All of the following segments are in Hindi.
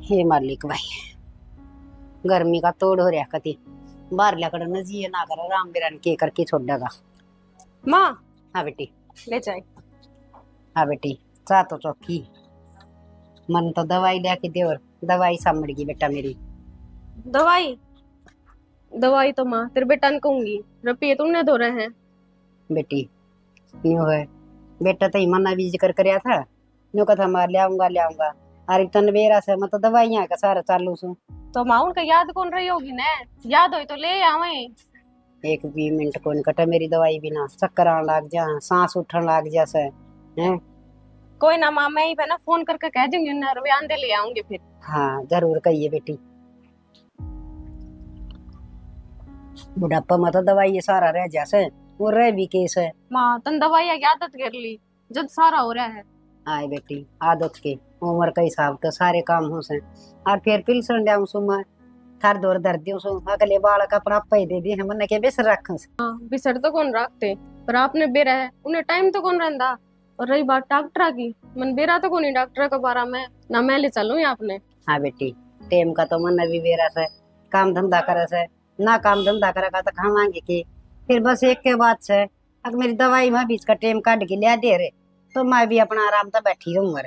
हे मालिक भाई, गर्मी का तोड़ हो रहा कति बाहर लकड़न जी ना कर राम बिरान के करके छोड़ेगा। माँ हाँ बेटी, ले जाए। हाँ बेटी, चा तो चौकी मन तो दवाई लेके दे और दवाई सामड़ गई बेटा मेरी। दवाई दवाई तो माँ तेरे बेटा ने कहूंगी, रुपये तुमने धो रहे हैं। बेटी न्यू है बेटा, तो मना भी जिक्र करया था, न्यू कथा मार ले आऊंगा अरे तन बेरा से मैं तो दवाइयां का सारा चालू सू। तो माँ उनका याद कौन रही होगी ने, याद हो तो ले आवे। एक भी मिनट को कटा मेरी दवाई बिना, चक्कर आने लग जा, सांस उठन लग जा से हैं। कोई ना माँ, मैं ही ना फोन करके कह दूंगी ना, रुपये आंदे ले आऊंगे फिर। हाँ जरूर कहिए बेटी। बुढ़ापा में तो दवाई ये सारा रह जैसे वो रह भी केस है। माँ तन दवाई की आदत कर ली, जब सारा हो रहा है। आए बेटी आदत के उम्र के हिसाब तो सारे काम हो से और फिर पिलसन लिया सु मैं थार दौर दर्द सु अगले बालक अपना पे दे दी है मन के बेस रख। बिसर तो कौन रखते, पर आपने बेरा है उन्हें टाइम तो कौन रहता। और रही बात डॉक्टर की, मन बेरा तो कौन डॉक्टर के बारे में ना, मैं ले चलूं आपने। हाँ बेटी, टेम का तो मन भी बेरा से काम धंधा करे से ना, काम धंधा करेगा तो खावांगे की। फिर बस एक के बाद से अगर मेरी दवाई में बीच का टेम काट के लिया दे रहे तो मैं भी अपना आराम से बैठी रहूंगा।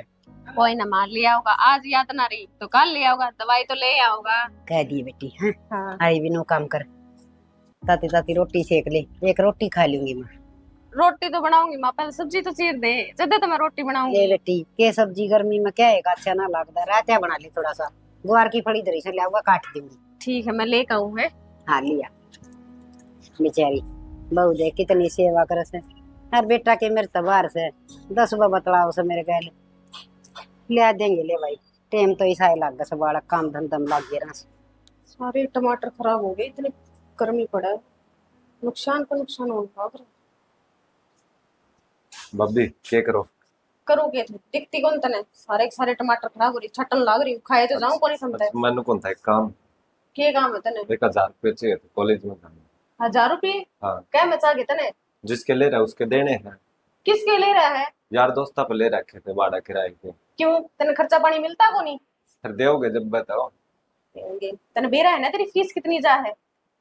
कोई ना मार लिया होगा, आज याद ना रही तो कल ले आओगा, दवाई तो ले आओगा। कह दिए बेटी। हाँ हाँ। आई भी नो काम कर, ताती ताती रोटी सेक ले, एक रोटी खा लूंगी मैं। रोटी तो बनाऊंगी माँ, पहले सब्जी तो चीर दे, जब तो मैं रोटी ये बनाऊंगी। बेटी के सब्जी गर्मी में क्या है अच्छा ना लगता, रात बना ले थोड़ा सा, ग्वार की फड़ी धरी से लिया काट दूंगी। ठीक है मैं लेकर आऊँ है। हाँ लिया, बेचारी बहू दे कितनी सेवा करे से, हर बेटा के मेरे तबार से 10 बतलाओ से मेरे गए ले देंगे ले भाई। टेम तो ऐसा ही लग गया, सब बालक काम धंधा में लग गया। सारे टमाटर खराब हो गए, इतनी गर्मी पड़ा है, नुकसान का नुकसान होगा। बब्बी क्या करो करोगे तो दिखती कौन तने, सारे के सारे टमाटर खराब हो रही, छटन लाग रही, खाए तो जाऊं कौन समझता है। मैंने कौन था एक काम, के काम है तने। 1000 रुपये चाहिए थे कॉलेज में जाना। 1000 रुपये हाँ क्या मैं चाह तने। जिसके ले रहा है उसके देने हैं। किसके ले रहा है। यार दोस्ता पे ले रखे थे भाड़ा किराए के। क्यों तने खर्चा पानी मिलता को नहीं। फिर दोगे जब बताओ। देंगे तने बेरा है ना, तेरी फीस कितनी जा है।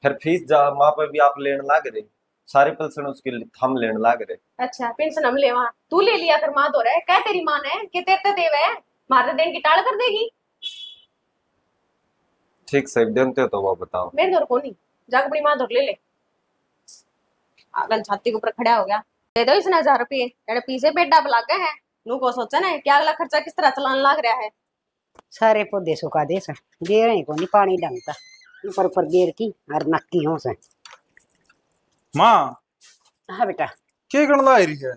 फिर फीस जा वहां पर भी आप लेने लाग रहे, सारी पेंशन उसकी हम लेने लाग रहे। अच्छा पेंशन हम ले, वहां तू ले लिया कर, माँ तो रहे क्या तेरी माँ ने कि तेरे देव है, मारे देन की टाल कर देगी। ठीक से देते हो तो वो बताओ। मेरे दौर को नहीं, जाकर अपनी माँ दौर ले ले। आगन छाती के ऊपर खड़ा हो गया, दे दो इसने 1000 रुपये, तेरे पीछे पेट डाब लाग गए हैं। नू को सोचा ना क्या अगला खर्चा किस तरह चलाने लग रहा है। सारे पौधे सुखा दे से दे रहे को नहीं पानी डालता ऊपर ऊपर गेर की और नक्की हो से। माँ हाँ बेटा। क्या करना रही है।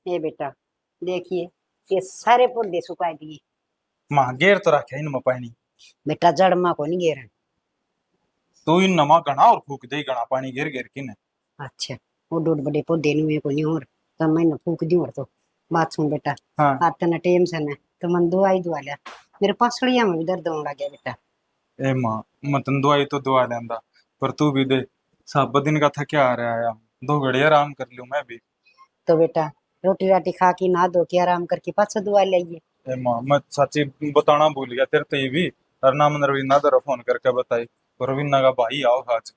ये बेटा देखिए ये सारे पौधे सुखा दिए। माँ गेर तो रखे इन पानी, बेटा जड़ माँ को नहीं गेर। तो इन नमा गणा और फूक दे गणा पानी गिर गिर की ने। अच्छा वो डोड बड़े पौधे नुए को नहीं और तो मैं फूक दी और तो बात सुन बेटा। हाँ आते ना टेम से न तो मन दवाई दुआ लिया, मेरे पसलियां में भी दर्द होने लग गया बेटा। ए माँ मतन दवाई तो दवा लेंदा, पर तू भी दे, सब दिन का थक्या आ रहा है, 2 घड़ी आराम कर लूं मैं भी। तो बेटा रोटी राटी खा के नहा धो के आराम करके पाछा दवा लाइए। ए माँ मैं सच्ची बताना भूल गया तेरे तो, ये भी और नाम रवीना तेरा फोन करके बताई, और रवीना का भाई आओ आज,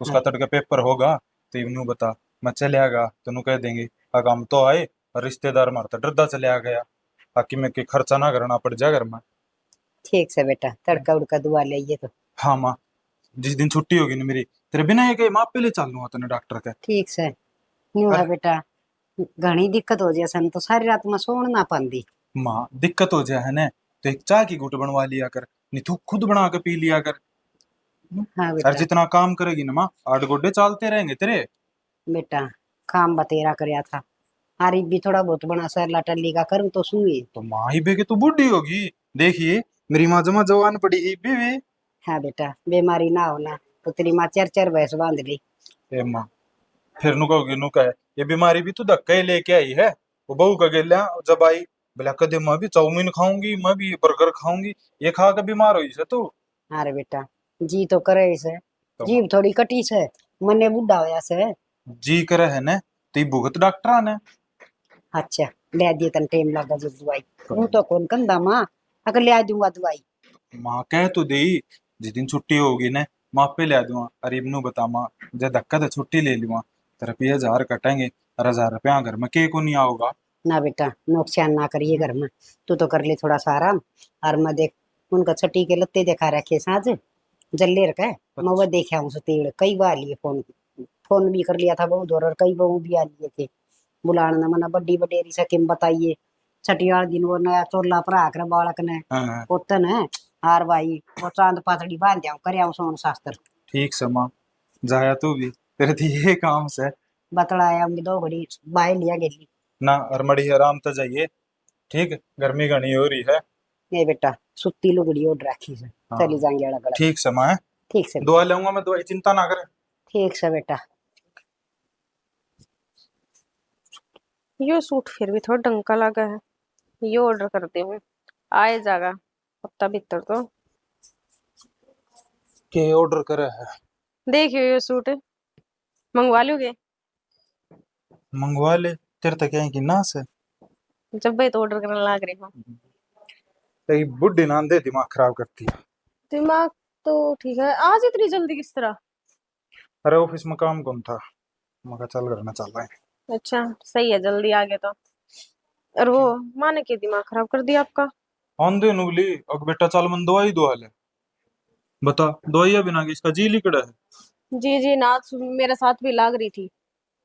उसका तड़के पेपर होगा तो इवनू बता, मैं चले आगा तेनू कह देंगे। अगर हम तो आए और रिश्तेदार मारता डरदा चले आ गया, ताकि मैं के खर्चा ना करना पड़ जाए घर में। ठीक से बेटा तड़का उड़का दुआ लाइए तो। हाँ माँ, जिस दिन छुट्टी होगी ना मेरी, तेरे बिना ये कहीं माँ पे ले चल लूंगा तने डॉक्टर के। ठीक से न्यू है बेटा, घनी दिक्कत हो जाए सन तो सारी रात में सोन ना पांदी। माँ दिक्कत हो जाए है ना तो एक चाय की घुट बनवा लिया कर, नहीं तू खुद बना के पी लिया कर। हाँ और बेटा। जितना काम करेगी ना माँ, 8 गोड्डे चालते रहेंगे तेरे। बेटा काम बतेरा करया था, आरिफ भी थोड़ा बहुत बना सर लटली का करूँ तो सुनिए। तो माँ ही बेके तू बूढ़ी होगी, देखिए मेरी माँ जमा जवान पड़ी ही भी। हाँ बेटा बीमारी ना होना तो तेरी माँ 4 भैंस बांध ली। ए माँ फिर नु कहोगी नु कहे ये बीमारी भी तू धक्का ही लेके आई है। वो बहू का गेल्या जब आई बोला कदे मैं भी चाउमीन खाऊंगी, मैं भी बर्गर खाऊंगी, ये खा के बीमार हुई से तू। अरे बेटा जी तो करे से, तो जीभ थोड़ी कटी से, मने बुढ़ा होया से। जी करे है ने तो ये भुगत डॉक्टर ने। अच्छा ले दिए तन टेम लगा जो दवाई, हूँ तो कौन कंधा माँ अगर ले दूंगा दवाई। माँ कह तो दे जिस दिन छुट्टी होगी ना माँ पे ले दूंगा। अरे इबनू बता माँ, जब धक्का तो छुट्टी ले लूंगा, तेरे पे 1000 कटेंगे और 1000 रुपया घर में के को नहीं आओगा। ना बेटा, नुकसान ना करिए घर में। तू तो कर ले थोड़ा सा आराम। और मैं देख उनका छठी के लत्ते दिखा रखे साँझ जल्ले रखा है। मैं वो देखा हूँ तेड़ कई बार लिए फोन फोन भी कर लिया था बहुत और कई बहू भी आ लिए थे बुलाने न मना बड्डी बडेरी से किम बताइए छठियार दिन वो नया चोला भरा कर बालक ने हाँ पोतन है। हार भाई वो चांद पातड़ी बांध जाऊं कर सोन शास्त्र ठीक से माँ, जाया तू भी, तेरे थी ये काम से बतलाया हम 2 घड़ी बाहर लिया गेली। ना। और मड़ी आराम तो जाइए, ठीक, गर्मी घनी हो रही है। ये बेटा सुत्ती लुगड़ी ओढ़ रखी से हाँ चली जाएंगे अलग अलग। ठीक से माँ, ठीक से दुआ लूंगा मैं, दवाई चिंता ना करे। ठीक से बेटा। यो सूट फिर भी थोड़ा ढंग का लगा है, ये ऑर्डर करती हूँ, आए जाएगा हफ्ता भीतर तो। के ऑर्डर करे है? देखियो ये सूट मंगवा लोगे? मंगवा ले, तेरे तक क्या है कि ना से जब भाई तो ऑर्डर करने लग रही हूँ। तेरी बुढ़ी ना दे दिमाग खराब करती है। दिमाग तो ठीक है, आज इतनी जल्दी किस तरह? अरे ऑफिस में काम कौन था, मगर चल करना चल रहा है। अच्छा सही है, जल्दी आ गए तो। और वो माँ ने क्या दिमाग खराब कर दिया आपका? आंधे नुगली अग बेटा चल मन दवाई दुआ ले, बता दवाइया बिना की इसका जी लिकड़ा है। जी जी ना मेरे साथ भी लाग रही थी,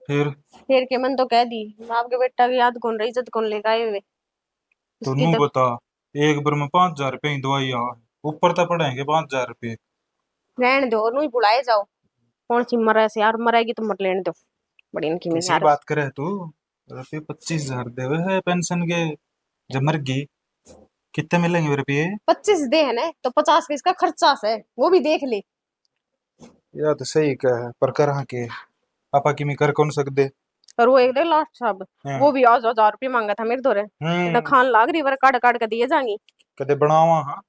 फिर के मन तो कह दी आपके बेटा की याद कौन रही, इज्जत कौन लेकर आए हुए तो इसकी नू तो। बता, एक बार में 5000 रुपये की दवाई आ, ऊपर तो पड़ेंगे 5000 रुपये। रहने दो और नू ही बुलाए जाओ, कौन सी मरा से यार, मरेगी तो मर लेने दो, बड़ी इनकी में किसी यार। बात करे तू, रुपये 25,000 देवे है पेंशन के, जब मर गई कितने मिलेंगे रुपये? 25 दे है ना तो 50 का इसका खर्चा है, वो भी देख ले। या तो सही कह पर कर हाँ के आपा की में कर कौन सकते। और वो एक दे लास्ट साहब, हाँ। वो भी 1000 रुपये मांगा था मेरे दोरे, खान लाग रही वर काट काट के दिए जाएंगी। कदे बनावा हाँ,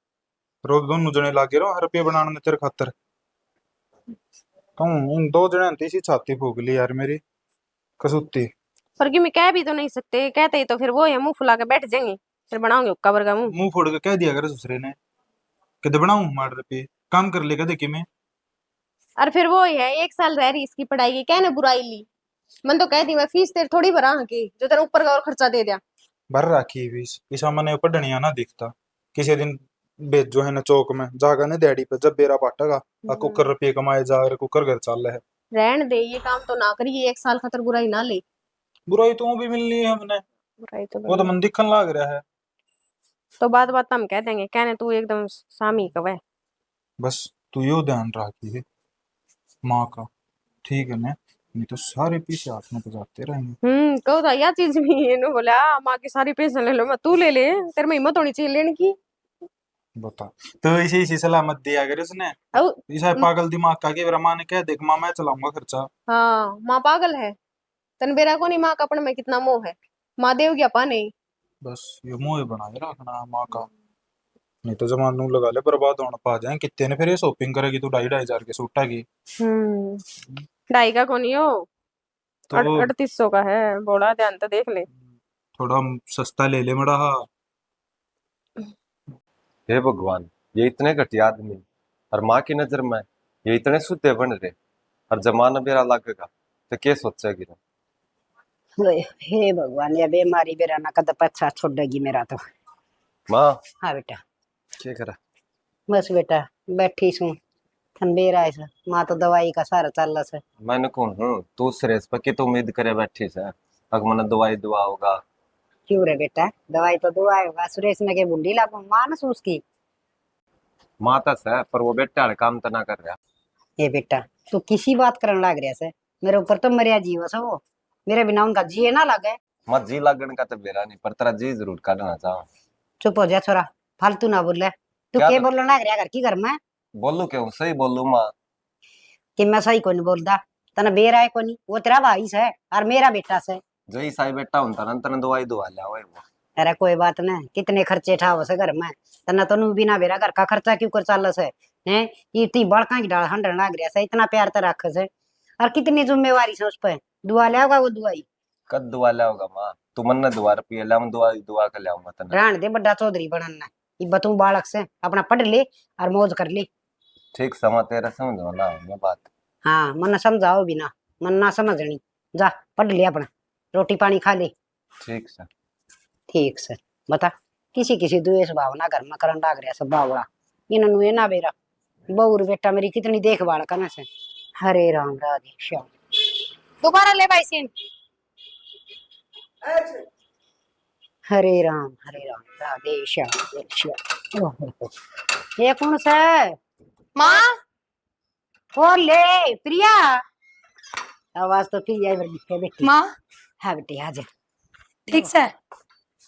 रोज दोनों जने लागे रहो रुपये बनाने ने तेरे खातर। कहूँ इन 2 जने तीसरी छाती फूक ली यार मेरी कसूती। पर कि मैं कह भी तो नहीं सकते, कहते ही तो फिर वो है मुंह फुला के बैठ जाएंगे, फिर बनाओगे हुक्का बरगा मुंह। मुंह फोड़ के कह दिया कर दूसरे ने, कदे बनाऊं मार रुपये काम कर लेगा देखी मैं। और फिर वो ही है 1 साल रह रही इसकी पढ़ाई की, कहने बुराई ली, मन तो कह दी मैं फीस तेरे थोड़ी भरा की जो तेरे ऊपर का और खर्चा दे दिया। भर राखी फीस इसा मने पढ़निया ना दिखता, किसी दिन भेजो है ना चौक में जागा ने दिहाड़ी पे जब बेरा पाटेगा आ कुकर रुपये कमाए जा रहे कुकर घर चल रहे है। रहन दे ये काम तो ना करिए, 1 साल खातर बुराई ना ले। बुराई तो भी मिलनी है हमने, बुराई तो वो तो मन दिखन लाग रहा है। तो बात बात हम कह देंगे, कहने तू एकदम सामी कवे। बस तू यो ध्यान रखी माँ का, ठीक है ना, नहीं तो सारे पीछे हाथ में तो जाते रहेंगे। कहो तो यह चीज भी है नु बोला माँ की सारी पेंशन ले लो, मैं तू ले ले, तेरे में हिम्मत होनी चाहिए लेने की। बता तो इसी इसी सलाह मत दिया कर उसने, ऐसा पागल दिमाग का कि मेरा माँ ने कह देख माँ मैं चलाऊंगा खर्चा। हाँ माँ पागल है, तन बेरा को नहीं माँ का अपने में कितना मोह है, माँ देवगी अपा नहीं। बस ये मोह बना के रखना माँ का, नहीं तो जमानू लगा ले बर्बाद होना पा जाए। कितने ने फिर ये शॉपिंग करेगी तू 2,500 के सूटा की। 2.5 का कौन हो, तो 3800 का है, बोला ध्यान तो देख ले। थोड़ा सस्ता ले ले मड़ा। हे भगवान, ये इतने घटिया आदमी और माँ की नजर में ये इतने शुद्ध बन रहे और जमाना बेरा लगेगा तो क्या सोचेगी ना। हे भगवान ये बीमारी बेरा ना कद पच्छा छोड़ेगी मेरा तो। माँ हाँ बेटा। क्या करा? बस बेटा बैठी सू थन बेरा है माँ तो दवाई का सारा चल से। मैंने कौन हूँ तू सुरेश पर की तो उम्मीद करे बैठी से अग मन दवाई दुआ होगा। क्यों रे बेटा दवाई तो दुआ होगा, सुरेश ने के बुढ़ी लागू मानस उसकी। माता से पर वो बेटा वाले काम तो ना कर रहा। ये बेटा तू किसी बात करने लग रहा से, मेरे ऊपर तो मरिया जीव है वो, मेरे बिना उनका जी ना लगे। मत जी लगन का तो बेरा नहीं पर तेरा जी जरूर काटना चाहो। चुप हो जा छोरा, फालतू ना बोल। तू क्या के तो बोलना लग रहा घर की घर में बोलू क्यों सही बोलू माँ। कि मैं सही को नहीं बोलता, तना बेरा है को नहीं, वो तेरा भाई से और मेरा बेटा से। जो ही साई बेटा होता ना तना दवाई दुआ लिया वो। अरे कोई बात नहीं, कितने खर्चे ठाव से घर में, तना तनु बिना बेरा घर का खर्चा क्यों कर चाल से हैं। इतनी बड़का की डाल हंडन लाग रहा से, इतना प्यार तो रख से और कितनी जिम्मेवारी से उस पर दुआ ले होगा वो दुआई। कद दुआ लिया होगा माँ, तू मन ने दुआ रुपये लिया दुआ दुआ कर लिया तना। रहन दे बड़ा चौधरी बनना, ये बतू बालक से अपना पढ़ ले और मौज कर ले। ठीक समा तेरा समझो ना मैं बात। हाँ मन समझाओ भी ना, मन ना समझनी। जा पढ़ ले अपना, रोटी पानी खा ले। ठीक से। ठीक से। बता किसी किसी द्वेष भावना घर में करन लाग रहा सब बावड़ा। इन्होंने ये ना बेरा बहू रे बेटा मेरी कितनी देखभाल करना से। हरे राम राधे श्याम। दोबारा ले भाई सीन। हरे राम राधे श्याम श्याम। ओहो, ये कौन सा है? माँ कौन ले प्रिया? आवाज तो प्रिया है बेटी। माँ हाँ बेटी आ जा। ठीक से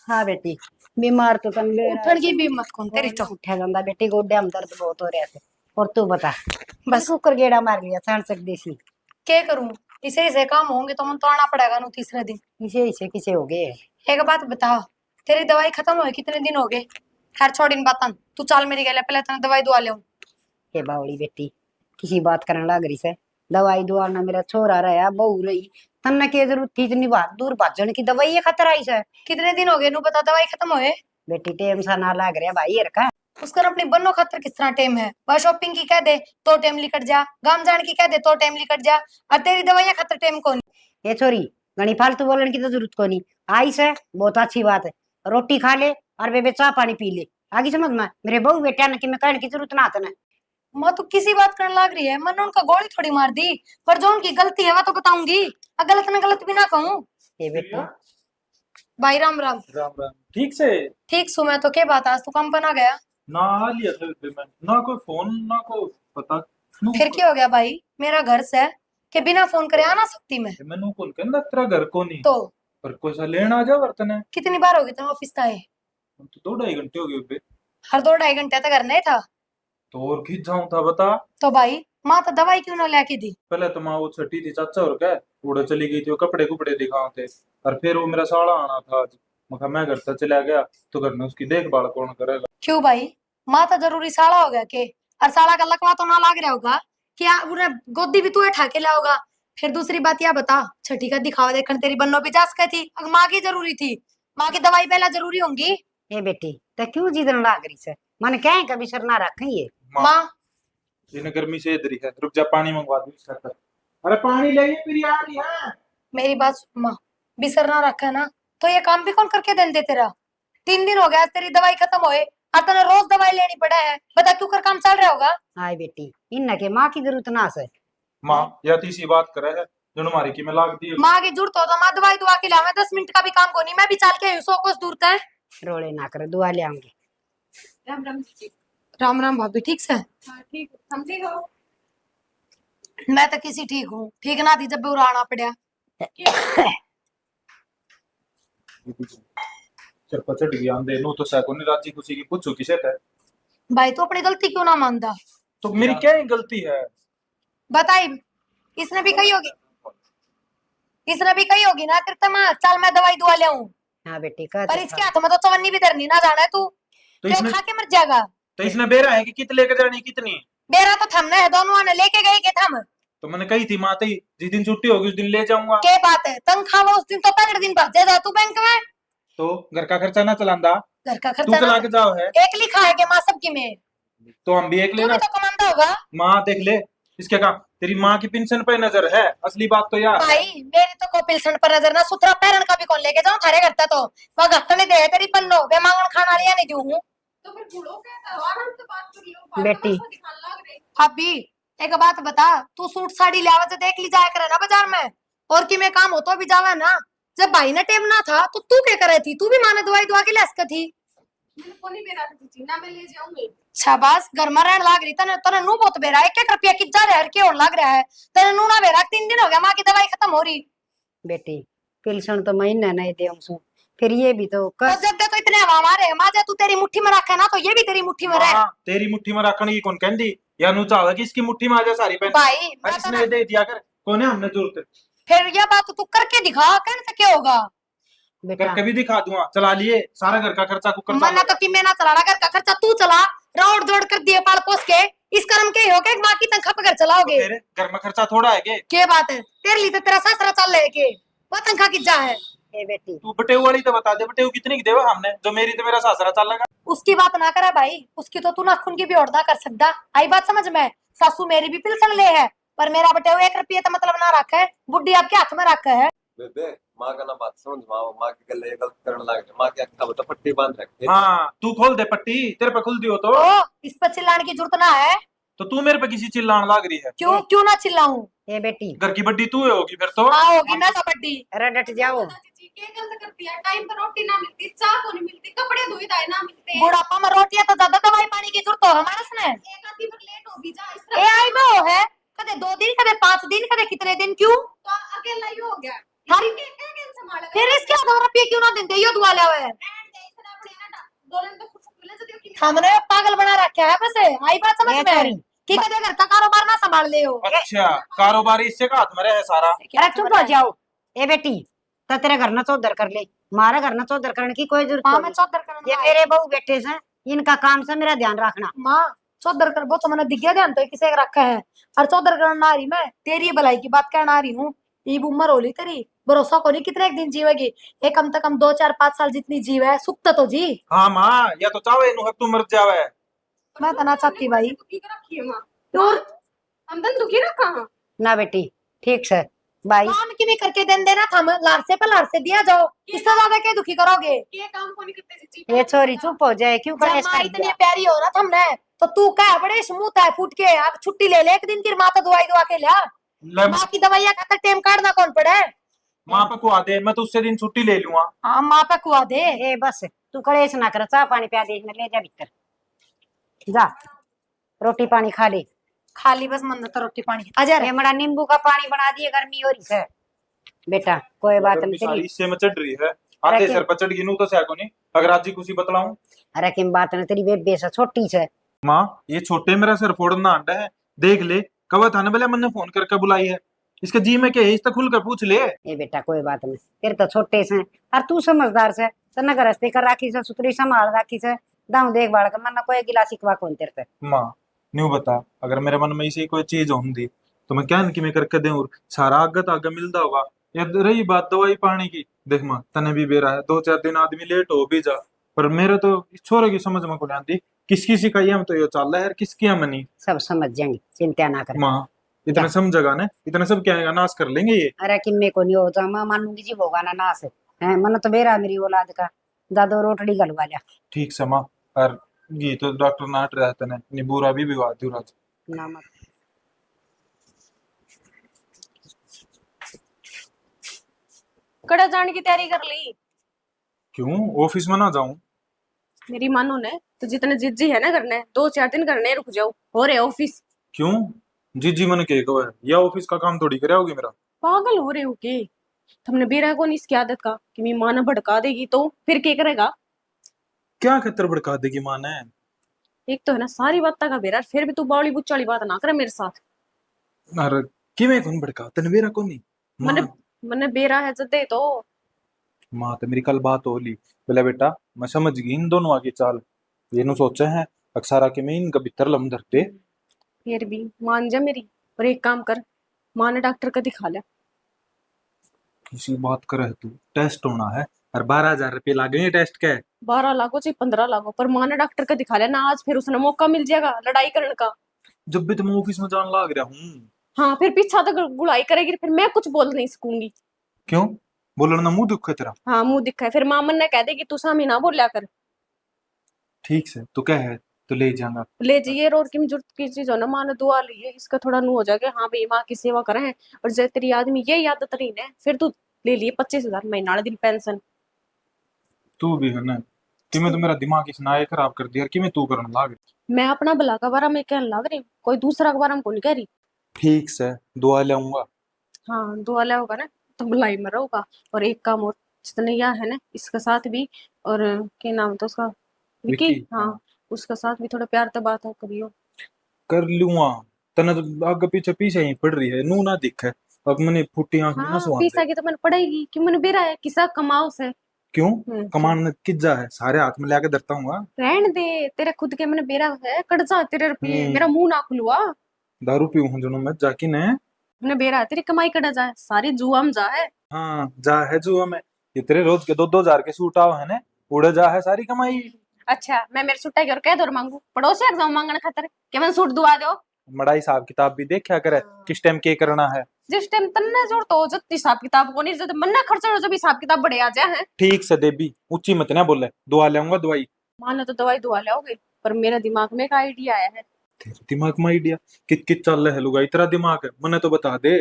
हाँ बेटी बीमार तो तन ले उठन की भी मत कौन तेरी तो उठा जाता बेटी, गोड्या में दर्द बहुत हो रहा है। और तू बता बस कुकर गेड़ा मार लिया चाण सक देसी। क्या करूं, इसे काम होंगे तो मन तो आना पड़ेगा नु तीसरे दिन। इसे किसे हो गए? एक बात बता, तेरी दवाई खत्म हुए कितने दिन हो गए? खैर छोड़ इन बातन, तू चल मेरी गले पहले तने दवाई दुआ ले। हे बावड़ी बेटी किसी बात करने लग रही से। दवाई दुआ ना मेरा छोरा रहा बहू रही तन्ने के जरूरत थी इतनी बात दूर भाजन की दवाई है खतरा आई से। कितने दिन हो गए नु बता दवाई खत्म हुए? बेटी टेम सा ना लग रहा भाई का। उसका अपनी बनो खातर किस तरह टाइम है? वह शॉपिंग की कह दे तो टाइम लिकट जा, गांव जाने की कह दे तो टाइम लिकट जा, और तेरी दवाइयां खातर टाइम कौन? ये छोरी घनी फालतू बोलने की तो जरूरत को नहीं। आई से बहुत अच्छी बात है, रोटी खा ले और बेबे चाह पानी पी ले। आगे समझ में मेरे बहू बेटा ने कि मैं कहने की जरूरत ना आता। माँ तो किसी बात करने लग रही है, मैंने उनका गोली थोड़ी मार दी, पर जो उनकी गलती है वह तो बताऊंगी, गलत ना गलत भी ना कहूँ। ये बेटा भाई राम राम। राम राम। ठीक से ठीक सु मैं तो क्या बात, आज तो काम बना गया ना आ लिया था मैं, ना कोई फोन ना कोई पता। फिर क्या हो गया भाई? मेरा घर से के बिना फोन करे आ ना सकती मैं मैनू कौन कहंदा तेरा घर को नहीं तो? पर कोई सा लेना आ जा वर्तन है। कितनी बार होगी तुम ऑफिस आए? तो 2-2.5 घंटे हो गए बे। हर 2-2.5 घंटे तक घर नहीं था तो और खींच जाऊं था बता। तो भाई माँ तो दवाई क्यों ना लेके दी? पहले तो माँ वो छठी थी चाचा और क्या उड़े चली गई थी, वो कपड़े कुपड़े दिखाओ थे। और फिर वो मेरा साला आना था आज, मैं घर से चला गया तो घर में उसकी देखभाल कौन करेगा। क्यों भाई, माँ तो जरूरी साला हो गया के? और साला का लकवा तो ना लाग रहा होगा कि उन्हें गोदी भी तू उठा के लाओगा? फिर दूसरी बात यह बता, छठी का दिखावा देखने तेरी बन्नो भी जा सके थी, अगर माँ की जरूरी थी, माँ की दवाई पहला जरूरी होंगी। ये बेटी तो क्यों जिदन लाग रही से? मन क्या कभी सर ना रखें ये माँ इन्हें गर्मी से इधर ही है, रुक जा पानी मंगवा दूं इसका कर। अरे पानी लाइए बिरयानी है। मेरी बात सुन माँ, बिसर ना रखा ना तो ये काम भी कौन करके दे दे तेरा? 3 दिन हो गया तेरी दवाई खत्म होए और तने रोज दवाई लेनी पड़ा है, बता क्यों कर काम चल रहा होगा? हाय बेटी इन के माँ की जरूरत ना से। माँ या तीसरी बात करे है जो हमारी की मैं लाग दी। माँ की जरूरत हो तो माँ दवाई दुआ के लावे, 10 मिनट का भी काम को नहीं, मैं भी चल के 100 कोस दूर तक। रोले ना कर दुआ ले आऊंगी। राम राम जी। राम राम भाभी, ठीक से? हाँ ठीक, हम ठीक हो? मैं तो किसी ठीक हूँ, ठीक ना थी जब बुरा आना पड़ा। चल पचट गया दे नो तो सको नहीं राजी खुशी की पूछो किसे है। भाई तो अपनी गलती क्यों ना मानता? तो मेरी क्या ही गलती है? बताई इसने भी कही होगी, इसने भी कही होगी ना तेरे माँ चल मैं दवाई दुआ ले आऊं, हाँ बेटी पर इसके हाथ में तो चवन्नी भी धरनी ना जाना है तू तो क्यों इसने खा के मर जाएगा? तो इसने बेरा है कि कित लेके जानी कितनी? बेरा तो थमने है, दोनों ने लेके गए के थम। तो मैंने कही थी माते ही जिस दिन छुट्टी होगी उस दिन ले जाऊंगा। क्या बात है, तनख्वाह वो उस दिन तो 15 दिन भर जा तू बैंक में। तो घर का खर्चा ना चलांदा, घर का तू खर्चा चला ना के जाओ है एक लिखा है कि माँ सबकी में, तो हम भी एक तू भी लेना। तो कमांदा होगा। माँ देख ले इसके काम, तेरी माँ की पेंशन पे नजर है, असली बात तो यार। भाई मेरी तो को पिलसन पर नजर ना, सुथरा पैरन का भी कौन लेके जाऊं थारे घर तो वह घटने दे तेरी पन्नो वे मांगन खाना लिया नहीं दूं हूं। तो फिर बूढ़ों के आराम से बात कर लो बेटी अभी एक बात बता, तू सूट साड़ी लावा तो देख ली जाया करे ना बाजार में, और कि मैं काम हो तो भी जावा ना। जब भाई ने टेम ना था तो तू क्या करे थी? तू भी माने दवाई दुआ के लसक थी। मैं ले जाऊंगी। शाबाश, घर में रहने लाग रही तने तने नू बहुत बेरा 1-1 रुपया की जा रहा है के होने लग रहा है तने नू ना बेरा। 3 दिन हो गया माँ की दवाई खत्म हो रही। बेटी पिलसन तो महीना नहीं दे हमसु, फिर ये भी तो और जब तक तो इतने हवा मारे माँ जा तू तेरी मुट्ठी में रखा ना तो ये भी तेरी मुट्ठी में रहे। तेरी मुट्ठी में रखने की कौन कहंदी या नु चाहे कि इसकी मुट्ठी में आ जा सारी पेंशन भाई इसने दे दिया कर, कोने हमने जरूरत फिर यह बात तू करके दिखा, कहने से क्या होगा? बेटा करके भी दिखा दूंगा, चला लिए सारा घर का खर्चा कुकर मना तो कि मैं ना चलाना, घर का खर्चा तू चला, रोड जोड़ कर दिए पाल पोस के, इस कर्म के हो के माँ की तनख्वाह पे घर चलाओगे। घर में खर्चा थोड़ा है के? क्या बात है, तेरे लिए तो तेरा ससुरा चल रहे के वो तनख्वाह की जा है। ए बेटी तू बटेऊ वाली तो बता दे, बटेऊ कितनी की देवा हमने, जो मेरी तो मेरा सासरा चल लगा। उसकी बात ना करे भाई, उसकी तो तू नाखून की भी और ना कर सकता। आई बात समझ में? सासू मेरी भी पिलसन ले है, पर मेरा बटे 1 रुपये तो मतलब ना रखा है, बुढ़ी आपके हाथ में रखा है। बेबे माँ का ना बात समझ माँ की गले गलत करने लग गई। माँ की अक्खा बता पट्टी बांध रखी है। हाँ तू खोल दे पट्टी, तेरे पे खुल दी हो तो इस पर चिल्लाने की जरूरत ना है। तो तू मेरे पे किसी चिल्लाने लग रही है। क्यों क्यों ना चिल्लाऊं? ए बेटी घर की बड्डी तू होगी फिर तो। हाँ होगी मैं तो बड्डी। अरे डट जाओ। क्या गलत करती है? टाइम पर रोटी ना मिलती, चाय को नहीं मिलती, कपड़े धोए धाए ना मिलते, बुढ़ापा में रोटियां तो ज्यादा दवाई पानी की जरूरत हो हमारे से। एक आधी पर लेट हो भी जा, इस ए तरह आई में वो है, कदे 2 दिन कदे 5 दिन कदे कितने दिन, क्यों? तो अकेला ही हो गया। थारी क्या संभालेगा? फिर इसके 2 रुपये क्यों ना देते? यो दुआ ले हुए रहन दे, इतना अपने ना डोलन तो कुछ खुले से देखी हमने पागल बना रखा है बस। आई बात समझ ए में? छोरी। कि कदे घर का कारोबार ना संभाल ले हो। अच्छा कारोबारी इससे का हाथ में रहे सारा। अरे चुप हो जाओ। ए बेटी तो तेरे घर ना चौधर कर ले, मारा घर ना चौधर करने की कोई जरूरत हाँ नहीं। मैं चौधर करना ये मेरे बहू बेटे से, इनका काम से मेरा ध्यान रखना। माँ चौधर कर, वो तो मैंने दिख गया ध्यान तो किसे रखा है। और चौधर करना आ रही मैं, तेरी भलाई की बात कहना आ रही हूँ। ये उम्र होली तेरी, भरोसा को नहीं कितने एक दिन जीवेगी। एक कम से कम 2 4 5 साल जितनी जीव है, सुख तो जी। हाँ माँ या तो चाहे नु तू मर जावे। मैं तो ना चाहती भाई। दुखी कर रखी है मां, और हमदन दुखी रखा हां। ना बेटी ठीक से भाई। काम की भी करके देन देना था, लार से पर लार से दिया जाओ, इससे ज्यादा क्या दुखी करोगे? ये काम को नहीं करते जी। ये छोरी चुप हो जाए, क्यों कलेश जब माँ कर इतनी दिया? प्यारी हो रहा था हमने, तो तू क्या बड़े स्मूथ है फूट के अब छुट्टी ले ले एक दिन की, माँ तो दवाई दुआ के लिया। ले माँ की दवाइयाँ खाकर टाइम काटना कौन पड़े? माँ पे कुआ दे, मैं तो उससे दिन छुट्टी ले लूंगा। हाँ माँ पे कुआ दे। ए बस तू कलेश ना कर, चाह पानी पिया दे, ले जा भीतर जा, रोटी पानी खा ले। खाली बस मन तो रोटी पानी अजय ये मड़ा नींबू का पानी बना दिए, गर्मी हो रही है बेटा। कोई बात गर्मी नहीं सारी तेरी। इससे में चढ़ रही है, आधे अरे सर पर चढ़ गई नू तो सह को नहीं। अगर आज जी कुछ बतलाऊं अरे किम बात नहीं तेरी, बेबे से छोटी से। माँ, ये छोटे मेरा सर फोड़ना अंडा है, देख ले कब था ना भले मैंने फोन करके बुलाई है। इसके जी में क्या है, इससे खुल कर पूछ ले। ए बेटा कोई बात नहीं, तेरे तो छोटे से और तू समझदार से, तना का रस्ते कर राखी से, सुतरी संभाल राखी से, दाऊ देख बाड़ कर, मन कोई गिला सिकवा कौन तेरे से। माँ न्यू बता, अगर मेरे मन में ऐसी कोई चीज होंगी तो मैं क्या इनकी में करके दूं, और सारा आगे तो आगे मिलता होगा। या रही बात दवाई पानी की, देख माँ तने भी बेरा है, 2 4 दिन आदमी लेट हो भी जा, पर मेरे तो छोरे की समझ में को नहीं आती, किसकी सिखाई हम तो ये चल रहा है, किसकी हम नहीं। सब समझ जाएंगे, चिंता ना कर। माँ इतना समझेगा ना, इतना सब क्या है, नाश कर लेंगे ये। अरे किम्मे को नहीं हो जा, मैं मानूंगी जी होगा ना नास है, मन तो बेरा मेरी औलाद का, दादो रोटड़ी गलवा लिया ठीक से माँ, और ये तो डॉक्टर नाट रहते ने निबूरा भी विवाद राज। ना मत। कड़ा जाने की तैयारी कर ली? क्यों ऑफिस में ना जाऊं? मेरी मानो ने तो जितने जिज्जी है ना करने, 2 4 दिन करने रुक जाओ, हो रहे ऑफिस। क्यों जी जी मन के को है, या ऑफिस का काम थोड़ी करे होगी मेरा। पागल हो रहे हो के? तुमने बेरा को नहीं इसकी आदत का कि मेरी मां ने भड़का देगी तो फिर क्या करेगा? क्या खतर भड़का देगी माँ ने? एक तो है ना सारी बात का बेरा, फिर भी तू बावली बुच्ची वाली बात ना करे मेरे साथ। अरे किवें कौन भड़का, तनवीरा को नहीं मने माँ। मने बेरा है जदे तो माँ तो मेरी कल बात हो ली, बोला बेटा मैं समझ गई इन दोनों आगे चाल, ये नु सोचे हैं अक्सर आके मैं इनका भीतर लम धरते। फिर भी मान जा मेरी, और एक काम कर, मां ने डॉक्टर का दिखा लिया। किसी बात करे तू, टेस्ट होना है और 12,000 रुपये लागे टेस्ट के। 12 लाखों चाहे 15 लाखों, पर मां ने डॉक्टर का दिखा लिया ना, आज फिर उसने मौका मिल जाएगा लड़ाई करने का। जब भी तुम ऑफिस में जान लाग रहा हूँ। हाँ फिर पीछा तो गुड़ाई करेगी, फिर मैं कुछ बोल नहीं सकूंगी। क्यों बोलना ना मुंह दुख है तेरा। हाँ मुंह दिखा है, फिर मामन ने कह देगी तू सामी ना बोलिया कर। ठीक से तू क्या है तो ले जाऊंगा। ले जाइए, और की जरूरत की चीज हो ना, मां ने दुआ ली है, इसका थोड़ा नु हो जाएगा, हाँ भाई माँ की सेवा करें। और जब तेरी आदमी ये आदत रही है, फिर तू ले लिए 25,000 महीना वाले दिन पेंशन। तू भी है ना, कि मैं तो मेरा दिमाग इस नाये खराब कर दिया कि मैं तू करने लाग। मैं अपना भला का बारा में कहने लग रही हूँ, कोई दूसरा का बारा में को नहीं कह रही। ठीक से दुआ लाऊंगा। हाँ दुआ लिया होगा ना तो भलाई में रहोगा। और एक काम और, जितने यह है ना इसके साथ भी, और क्या नाम था उसका, विकी, विकी, हाँ उसके साथ भी थोड़ा प्यार तो बात है करियो। कर लूंगा। तना तो आगे पीछे पीछे ही पड़ रही है, नू ना दिखे, अब मैंने फुटी आंख में ना हाँ सुहा पैसा दे। की तो मैंने पड़ेगी कि मैंने बेरा है किसा कमाओ से। क्यों कमान किज्जा है, सारे हाथ में लेके धरता हूँ। रहन दे, तेरे खुद के मैंने बेरा है, कट जा तेरे रुपये, मेरा मुंह ना खुलवा। दारू पीऊ हूँ जो मैं जाकी ने। मैंने बेरा है तेरी कमाई कटा जाए, सारी जुआ में जा है। हाँ जा है जुआ में, ये तेरे रोज के 2-2 हजार के सूट आओ है ने, उड़ जा है सारी कमाई। अच्छा मैं मेरे सूटा की और कह दो मांगू पड़ोसी आ जाऊं मांगने खातर कि मैं सूट दुआ दो। मड़ा हिसाब किताब भी देखा करे किस टाइम के करना है। जिस टाइम तन्ने जोड़ तो जब हिसाब किताब को नहीं जब मन्ना खर्चा जब हिसाब किताब बढ़े आ जाए हैं। ठीक से देबी, ऊंची मत ना बोले, दुआ लेऊंगा दवाई। मान तो दवाई दुआ लाओगे पर मेरा दिमाग में एक आइडिया आया है। तेरे दिमाग में आइडिया कित कित चल रहा है लुगाई, तेरा दिमाग है मने तो बता दे।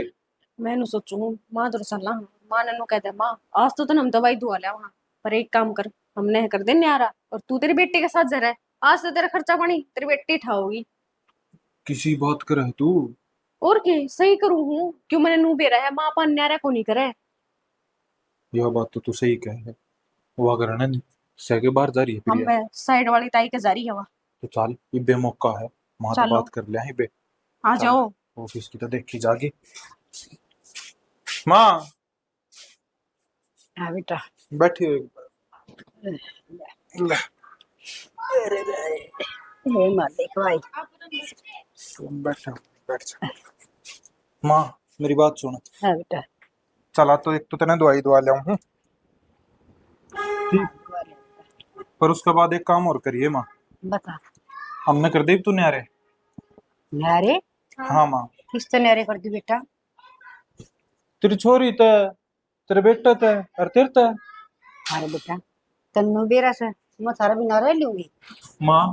मैं नु सोचूं मां तो चलना मां ने नु कहते मां आज तो तन हम दवाई दुआ ले वहां पर एक काम कर हमने कर दे न्यारा और तू तेरी बेटी के साथ जरा आज से तेरा खर्चा पानी तेरी बेटी उठाओगी। किसी बात करे तू? और क्या सही करूं हूं क्यों मैंने नू बेरा है मां पान न्यारा को नहीं करे। यह बात तो तू सही कह है, वो अगर है ना सह के बाहर जा रही है हम प्रिया, मैं साइड वाली ताई के जारी है वहां। तो चल इबे मौका है, वहां तो चलो। बात कर ले इबे। आ चल, जाओ। ऑफिस की तो देखी जागी। माँ हाँ बेटा। बैठी हो एक बार। हे मालिक भाई। बैठ बैठ जा। माँ मेरी बात सुन, हाँ बेटा। चला तो एक तो तेने दवाई दुआ लिया हूँ ठीक, पर उसके बाद एक काम और करिए माँ, बता। हमने कर दी तू न्यारे। न्यारे? हाँ माँ, किस तो न्यारे कर दी बेटा? तेरी छोरी ते, तेरे बेटा ते और तेरे ते। अरे बेटा तन्नू बेरा से मैं थारा भी नारा लूंगी। माँ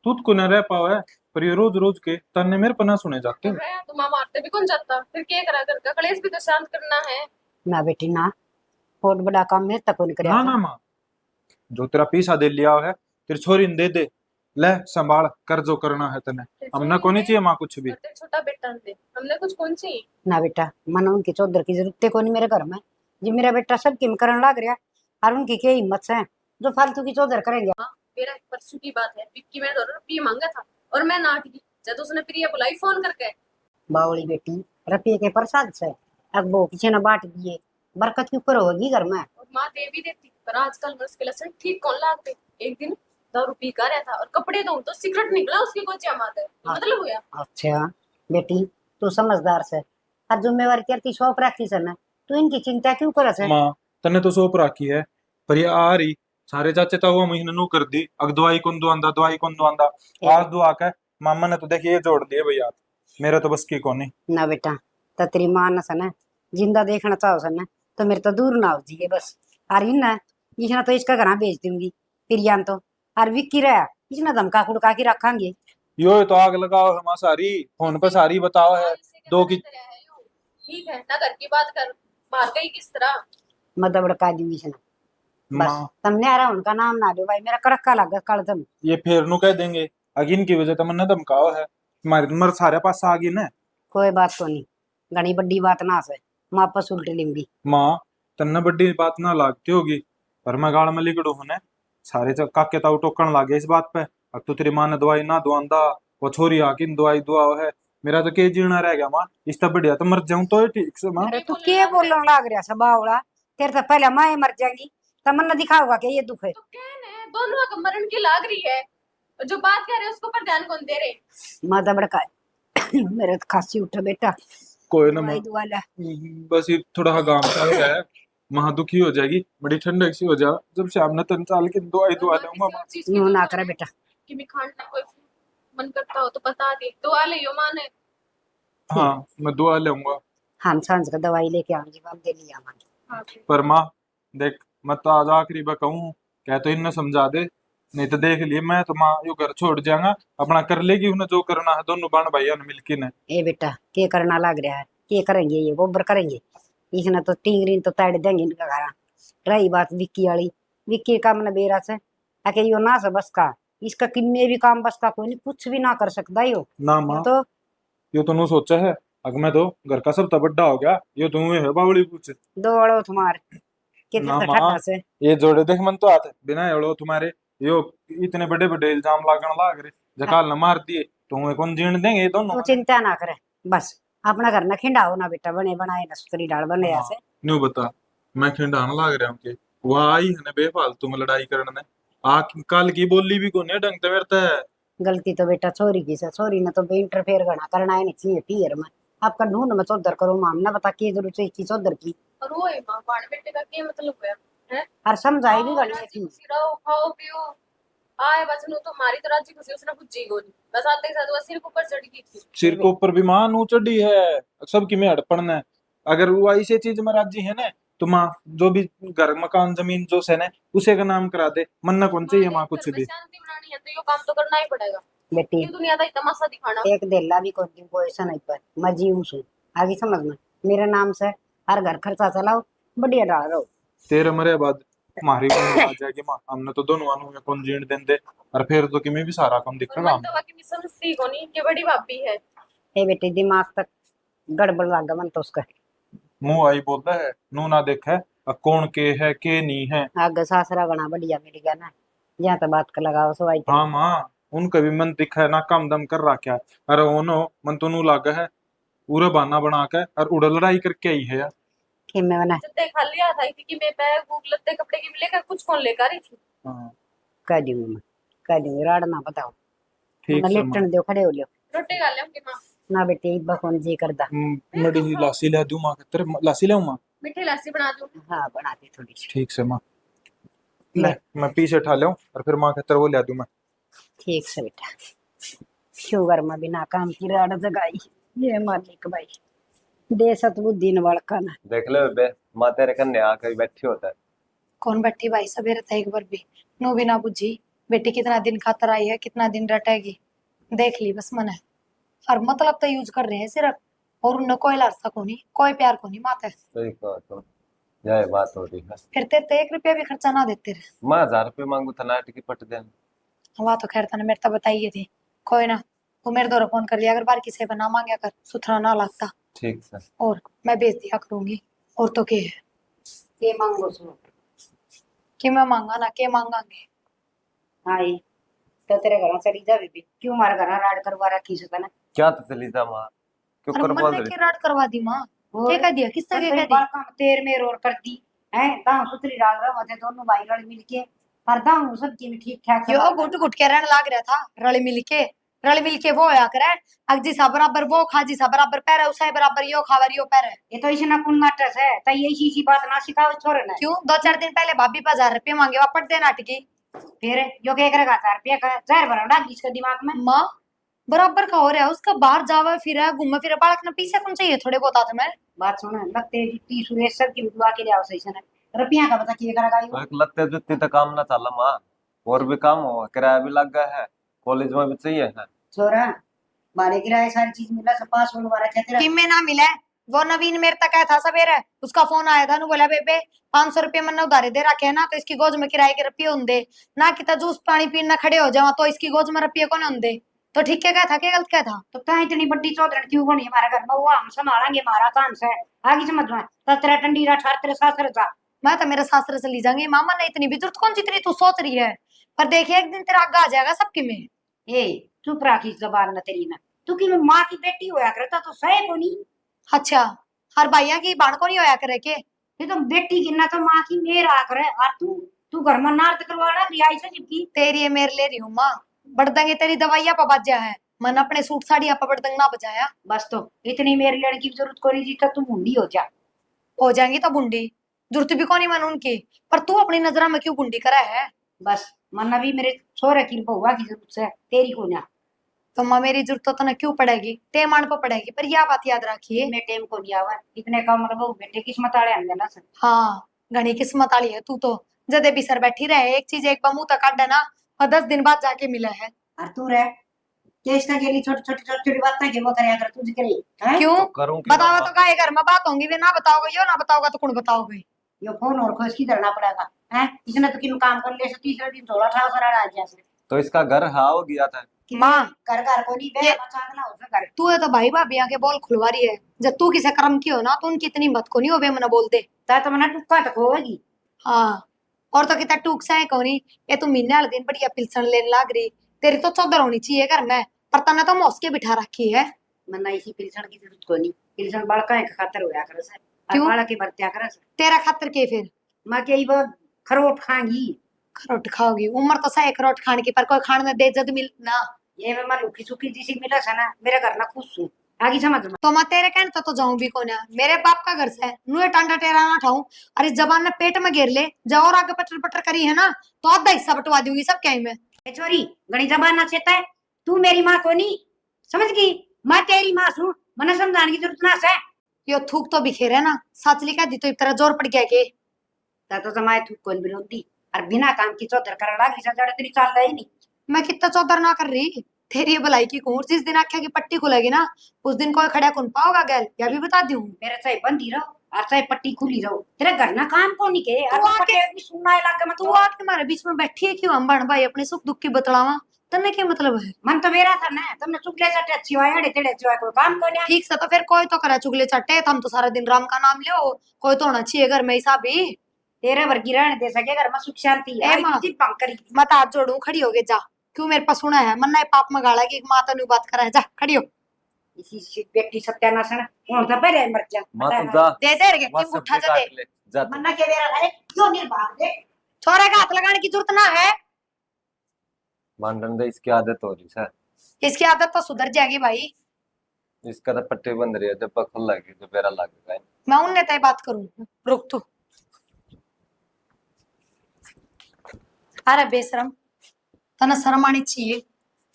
तुझ को न रह पावे, पर ये रोज रोज के ताने मेरे पना सुने जाते। तो मां मारते भी कौन जाता फिर क्या करा घर का कलेश भी तो शांत करना है। ना बेटी ना, बहुत बड़ा काम मेरे तक नहीं ना करया। ना माँ, जो तेरा पीसा दे लिया है तेरी छोरी ने दे दे, ले संभाल कर जो करना है तने, हमने को नहीं चाहिए माँ कुछ भी। तेरे छोटा बेटा दे हमने कुछ कौन सी। ना बेटा मन उनकी चौधर की जरूरत को नहीं मेरे घर में, जी मेरा बेटा सब किम करने लग रहा और उनकी क्या हिम्मत है जो फालतू की चौधर करेंगे। मेरा परसों की बात है विक्की में रुपये मांगा था और मैं नाट गई जब उसने प्रिया बुलाई फोन करके। बावली बेटी रुपये के प्रसाद से अब वो किसी ने बांट दिए, बरकत क्यों करो होगी घर में। और माँ दे भी देती पर आजकल मुझके लक्षण ठीक कौन लागते। एक दिन 2 रुपये का रहा था और कपड़े दो तो सिगरेट निकला उसकी कोचिया माते तो मतलब हुआ। अच्छा बेटी तू समझदार से हर जिम्मेवारी तेरी सौंप रखी से ना, तू इनकी चिंता क्यों करे से। माँ तने तो सौंप रखी है, पर ये आ रही सारे चाचे तो वो महीने नु कर दी, अग दवाई कौन दुआंदा दवाई कौन दुआंदा। आज दुआ के मामा ने तो देखिए ये जोड़ दिए भैया, मेरे तो बस की कोनी। ना बेटा तो तेरी मां न सने जिंदा देखना चाहो सने तो मेरे तो दूर ना हो जी बस। और ना इसने तो इसका घर बेच दूंगी फिर यान तो और विक्की रहा इसने धमका कुड़का के रखांगे। यो तो आग लगाओ है माँ सारी, फोन पे सारी बताओ है दो की। ठीक है ना घर की बात कर बाहर गई किस तरह मतलब बड़का दूंगी इसने बस। माँ तुमने आ रहा उनका नाम ना लो भाई मेरा कड़का लगा कल तुम। ये फेर नु कह देंगे अगिन की वजह तमन्ना धमकाओ है, तुम्हारे मर सारे पास आ गई ना। कोई बात तो नहीं, घनी बड़ी बात ना से माँ वापस उल्टी लेंगी। माँ तन्ने बड़ी बात ना लागती होगी, पर मैं गाड़ में लिगड़ू हूं ने सारे काके ताऊ टोकन लागे इस बात पे। अब तो तेरी माँ ने दवाई ना दुआंदा, वो छोरी आकिन दवाई दुआओ है, मेरा तो के जीना रह गया माँ, इससे बढ़िया तो मर जाऊं तो ठीक से माँ। अरे तू क्या बोलने लग रहा सब बावड़ा, तेरे तो पहले माँ मर जाएंगी तमन्ना दिखाओगा कि ये दुख है। तो कहने दोनों का मरण की लाग रही है जो बात कर रहे उसको पर ध्यान कौन दे रहे। माँ बड़का मेरे तो खांसी उठा बेटा कोई ना माँ, दवाई दुआ ले। बस ये थोड़ा सा गांव सा है, महा दुखी हो जाएगी, बड़ी ठंडक सी हो जा जब शाम ने 3 साल की दवाई दुआ लूंगा माँ। यूं ना करे बेटा। कि मैं खाना कोई मन करता हो तो बता दे दुआ ले यो माँ ने। हाँ मैं दुआ लूंगा, हम सांझ का दवाई लेके आऊंगी बाप दे लिया आवांगी। हाँ, पर माँ देख मैं तो आज आखिरी बार कहूँ, क्या तो इन्हें समझा दे, नहीं तो देख लिए मैं तो माँ यो घर छोड़ जाऊंगा, अपना कर लेगी उन्हें जो करना है दोनों बहन भाइयों ने मिलके ने। ए बेटा के करना लग रहा है के करेंगे ये गोबर करेंगे इसने तो टिंगरी तो ताड़ देंगे इनका घर। रही बात विक्की वाली, विक्की काम न बेरा से आके यो ना से बस का इसका किन्ने भी काम बसता कोई नहीं कुछ भी ना कर सकता यो ना माँ तो। यो तो नु सोचा है अगर मैं तो घर का सब तो बड्डा हो गया, यो तो है बावली पूछ दो अड़ो तुम्हारे कितने ना तो माँ, ठट्टा से। ये जोड़े देख मन तो आते बिना एड़ो तुम्हारे, यो इतने बड़े बड़े इल्जाम लागण लाग रहे, जकाल न मार दिए तो कौन जीण देंगे ये दोनों। तू चिंता ना करे बस अपना घर न खिंडाओ ना बेटा बने बनाए न सुतरी डाल बने ऐसे। न्यू बता मैं खिंडाने लाग रहा हूँ कि वह आई है बेफालतू में लड़ाई करने, आ कल की बोली भी कोने ढंग से मेरता है। गलती तो बेटा छोरी की से, छोरी ने तो इंटरफेयर करना है नहीं चाहिए पियर में आपका ढूंढ में चौधर करो मामला बता की जरूरत है की चौधर की। और वो है माँ बाण बेटे का क्या मतलब हुआ हैं? और समझाई भी आओ, गणी राजी थी। खुशी रहो, खाओ पियो। आए बस नु तो हमारी तो राजी खुशी उसने बुझी गोली बस आते ही साथ वो सिर के ऊपर चढ़ गई थी। सिर के ऊपर भी मां नू चढ़ी है, सबकी में अड़पण है। अगर वो ऐसी चीज में राजी है ना, तो माँ जो भी घर मकान जमीन जो से ना उसे का नाम करा दे, मन ना कौन चाहिए माँ एक कुछ घर में भी। शांति बनानी है तो यो काम तो करना ही पड़ेगा। बेटी ये दुनिया का ही तमाशा दिखाना। एक देला भी कोई को ऐसा नहीं पर मैं जीऊं सु आगे समझना मेरे नाम से हर घर खर्चा चलाओ बढ़िया डाल रहो। तेरे मरे बाद हमारी कौन आ जाएगी माँ, हमने तो दोनों अनु में कौन जीण दें दे। और फिर तो कि मैं भी सारा काम और दिखेगा मन तो वाकई में समझती को नहीं कि बड़ी भाभी है। ए बेटी दिमाग तक गड़बड़ लग मन तो उसका मुंह आई बोलता है नू ना देखे कौन के है के नहीं है। आगे सासरा गणा बढ़िया मिल गया ना यहाँ तो बात कर लगाओ सो आई हाँ माँ, उनका भी मन दिखा है ना, काम दम कर रखा है। अरे ओनो मन तो नू लागा है पूरा बहाना बना के और उड़ा लड़ाई करके आई है यार। कि मैं बना जत्ते खाली हाथ आई थी कि मैं बैग बुक लत्ते कपड़े की भी लेकर कुछ कौन लेकर आई थी। हाँ, कह दूंगी मैं कह दूंगी राड़ ना बताओ ठीक ना से माँ। लिट्टन दो खड़े हो लियो रोटी खा लिया माँ। ना बेटी इब्बा कौन जी करदा मड़ी लासी ला दूं माँ के तेरे, लासी लाऊं माँ। मीठी लस्सी बना दूं। हाँ बना दी थोड़ी सी ठीक से माँ, ले मैं पीछे उठा लूं और फिर माँ के तेरे वो ला दूं मैं। ठीक से बेटा शुगर में बिना काम की राड़ जगाई ये मालिक भाई दे सतबुद्धि न वड़का ना देख ले बे, माँ तेरे कन्ने आकर बैठी होता है। कौन बैठी भाई सवेरे था एक बार भी नो भी ना बुझी। बेटी कितना दिन खातर आई है, कितना दिन रटेगी, देख ली बस मन है। और मतलब तो यूज कर रहे हैं सिर्फ, और उनने कोई लारसा को नहीं, कोई प्यार को नहीं माता है। सही कहा तुम, यह बात हो रही है। फिर तेरे तो 1 रुपया भी खर्चा ना देते रहे। मैं 1000 रुपये मांगू था नाट की पट देन। वहाँ तो खैर तने मेरे तो बताइए थी कोई ना, वो मेरे द्वारा फोन कर लिया अगर बार किसी बना मांगा कर सुथरा ना लगता ठीक से और मैं बेच दिया करूंगी। और तो के है के मांगो सो कि मैं मांगा ना के मांगांगे। आई तो तेरे घर चली जा बेबी क्यों मारे घर राड़ करवा रखी सका ना क्या तो चली जा माँ, क्यों अरे करवा मन ने रही? के राट करवा दी माँ, और के कह दिया किसने के तेरे कह दी। बाल तेर में रोर कर दी है दाम सुतरी डाल रहे होते दोनों भाई रल मिल के पर दाम सब्जी में ठीक ठाक यो घुट घुट के रहने लाग रहा था, रल मिल के वो होया करे। अगजी सा बराबर वो खाजी सा बराबर पैर है, उसा बराबर यो खावर यो पैर है। ये तो इसे ना कुन नाटक है तो ये इसी बात ना सिखाओ छोरे ना क्यों 2-4 दिन पहले भाभी पर 1000 रुपये मांगे वापट दे नाटकी। फिर जो के करेगा 1000 रुपया का जहर भरना इसके दिमाग में माँ बराबर का हो रहा है उसका, बाहर जावा फिर घूमे फिर बालक ना पीछे कौन चाहिए थोड़े बहुत आते में। बात सुना लगते है जितनी सुरेश सब की दुआ के लिए आओ सही से ना रुपया का बता के करेगा तो एक लत्ते जुत्ती तो काम ना चला माँ, और भी काम हो, किराया भी लग गया है, कॉलेज में भी चाहिए है। छोरा मारे किराए सारी चीज मिला सब पासवर्ड वाला क्या तेरा टीम में ना मिला है। वो नवीन मेरे तक आया था सवेरे, उसका फोन आया था नु बोला बेबे 500 रुपये मैंने उधारे दे रखे है ना, तो इसकी गोज में किराए के रुपये होंगे ना, कि जूस पानी पीना खड़े हो जावा तो इसकी गोज में रुपये कौन होंगे। तो ठीक क्या था क्या गलत क्या था। तो ता इतनी बड़ी चौधरी क्यों बनी हमारे घर में वो हम संभालेंगे हमारा काम से आगे समझ में तो तेरा टंडीरा ठार तेरे सासरे जा मैं तो मेरे सासरे चली जाऊंगी मामा ने इतनी भी जरूरत कौन जितनी तू सोच रही है। पर देखिए एक दिन तेरा आगा आ जाएगा सबकी में। ए चुप राखी जबान न तेरी ना तू की माँ की बेटी होया करता तो सहे को नहीं अच्छा हर भाइया की बाण को नहीं होया करे के। ये तो बेटी की ना तो माँ की मेरा करे और तू घर में नार्द करवाना रियाई से चिपकी तेरी ये मेरे ले रही हूँ माँ, बढ़दंगे तेरी दवाइयां पर बजा है, मन अपने सूट साड़ियां पर बढ़दंग ना बजाया। बस तो इतनी मेरे लड़की की जरूरत कोई जी तो तू मुंडी हो जा हो जाएंगी तो बुंडी, जरूरत भी कौन मन उनकी, पर तू अपनी नजर में क्यों बुंडी करा है। बस मन्ना भी मेरे छोरे की बहुआ की जरूरत है तेरी को ना तो माँ मेरी जरूरत तो ना क्यों पड़ेगी, टेमान पर पड़ेगी। पर यह बात याद रखिए मैं टेम को दिया हुआ इतने कम मतलब बेटे किस्मत वाले आने ना सर हाँ घनी किस्मत वाली है तू तो, जदे भी सर बैठी रहे एक चीज एक मुंह तक काट देना और 10 दिन बाद जाके मिला है। और तू रह केस का गेली छोटी छोटी बातें के वो करे अगर तुझे करे हैं क्यों तो करूँ कि बताओ माँ? तो काय घर में बात होंगी वे ना बताओगे यो ना बताओगे तो कौन बताओगे। यो फोन और खोज की करना पड़ेगा हैं इसने तो किन काम कर ले से तीसरे दिन थोड़ा ठा सरा आ गया से तो इसका घर हाव गया था। माँ घर घर को नहीं बे ये- बचाना हो सका तू है तो भाई भाभी आके बोल खुलवा रही है, जब तू किसी कर्म की हो ना तो उनकी इतनी मत को नहीं हो बे मना बोलते। ता तो मना टुक्का तक होगी हाँ और तो कितना टूक सा है कौनी, ये तू महीने वाले दिन बढ़िया पिलसन लेने लाग रही, तेरी तो चौधर होनी चाहिए घर में, पर तने तो मौसके बिठा रखी है। मना इसी पिलसन की जरूरत को नहीं पिलसन बड़का एक खातर होया करे सर क्यों? बाड़ा के बरत्या करे सर तेरा खातर के फिर मां के वो खरोट खाएंगी खरोट खाओगी, उम्र तो सही खरोट खाने की, पर कोई खाने में दे जद मिल ना। ये मैं लुकी सुखी जिसी मिला से ना मेरे घर ना खुश हूँ आगे समझ में। तो मैं तेरे कहने तो जाऊं भी कोना, मेरे बाप का घर से नुए टांडा टेरा ना ठाऊं। अरे जबान ने पेट में घेर ले, जाओ और आगे पटर पटर करी है ना तो आधा हिस्सा बंटवा दूंगी सब क्या में। ए छोरी गणी जबान ना चेता है, तू मेरी माँ को नहीं समझ गई, मैं तेरी माँ हूँ, मने समझाने की जरूरत ना है। यो थूक तो बिखेरे ना, साचली का दी तो इतना जोर पड़ गया के। तो जमाए थूक कौन विरोधी और बिना काम की चौधर कर लागी जड़ तेरी चाल रही नहीं। मैं कितना चौधर ना कर रही, तेरी ये भलाई की कहूं, जिस दिन आख्या की पट्टी खुलेगी ना उस दिन कोई खड़ा कौन पाओगा गैल, या भी बता दूं। मेरे चाहे बंदी रहो और चाहे पट्टी खुली रहो, तेरे घर ना काम को नहीं के और आके भी सुनना है लागे मत। तू आके हमारे बीच में बैठी है क्यों, हम बहन भाई अपने सुख दुख की बतलावा, तन्ने क्या मतलब है। मन तो मेरा था ना, तुमने चुगले सटे अच्छी हुआ है तेरे अच्छी हुआ कोई काम को नहीं। ठीक से तो फिर कोई तो करा चुगले चट्टे, हम तो सारा दिन राम का नाम लियो, कोई तो होना चाहिए घर में हिसाब भी। तेरे वर्गी रहने दे सके घर में सुख शांति है। ए माँ, जी पंकरी मत हाथ जोड़ू, खड़ी हो गए जा, क्यों मेरे पास सुना है मन्ना पाप में गाड़ा की माता नु बात करा है, जा खड़ी हो। इसी बेटी सत्यानाश है कौन था पहले मर जा माँ तुम जा दे दे रे वहाँ टिम उठा सब्जी जा दे। काट ले जा तू। मन्ना के मेरा है क्यों निर्बाध है। छोरे का हाथ लगाने की जरूरत ना है, मान रंदे इसकी आदत हो रही है, इसकी आदत तो सुधर जाएगी भाई। इसका तो पट्टे बंद रही है, जब पखल लगी तो बेरा लगेगा। मैं उनने तय बात करूं, रुक तू। अरे बेशरम, तना शर्म आनी चाहिए,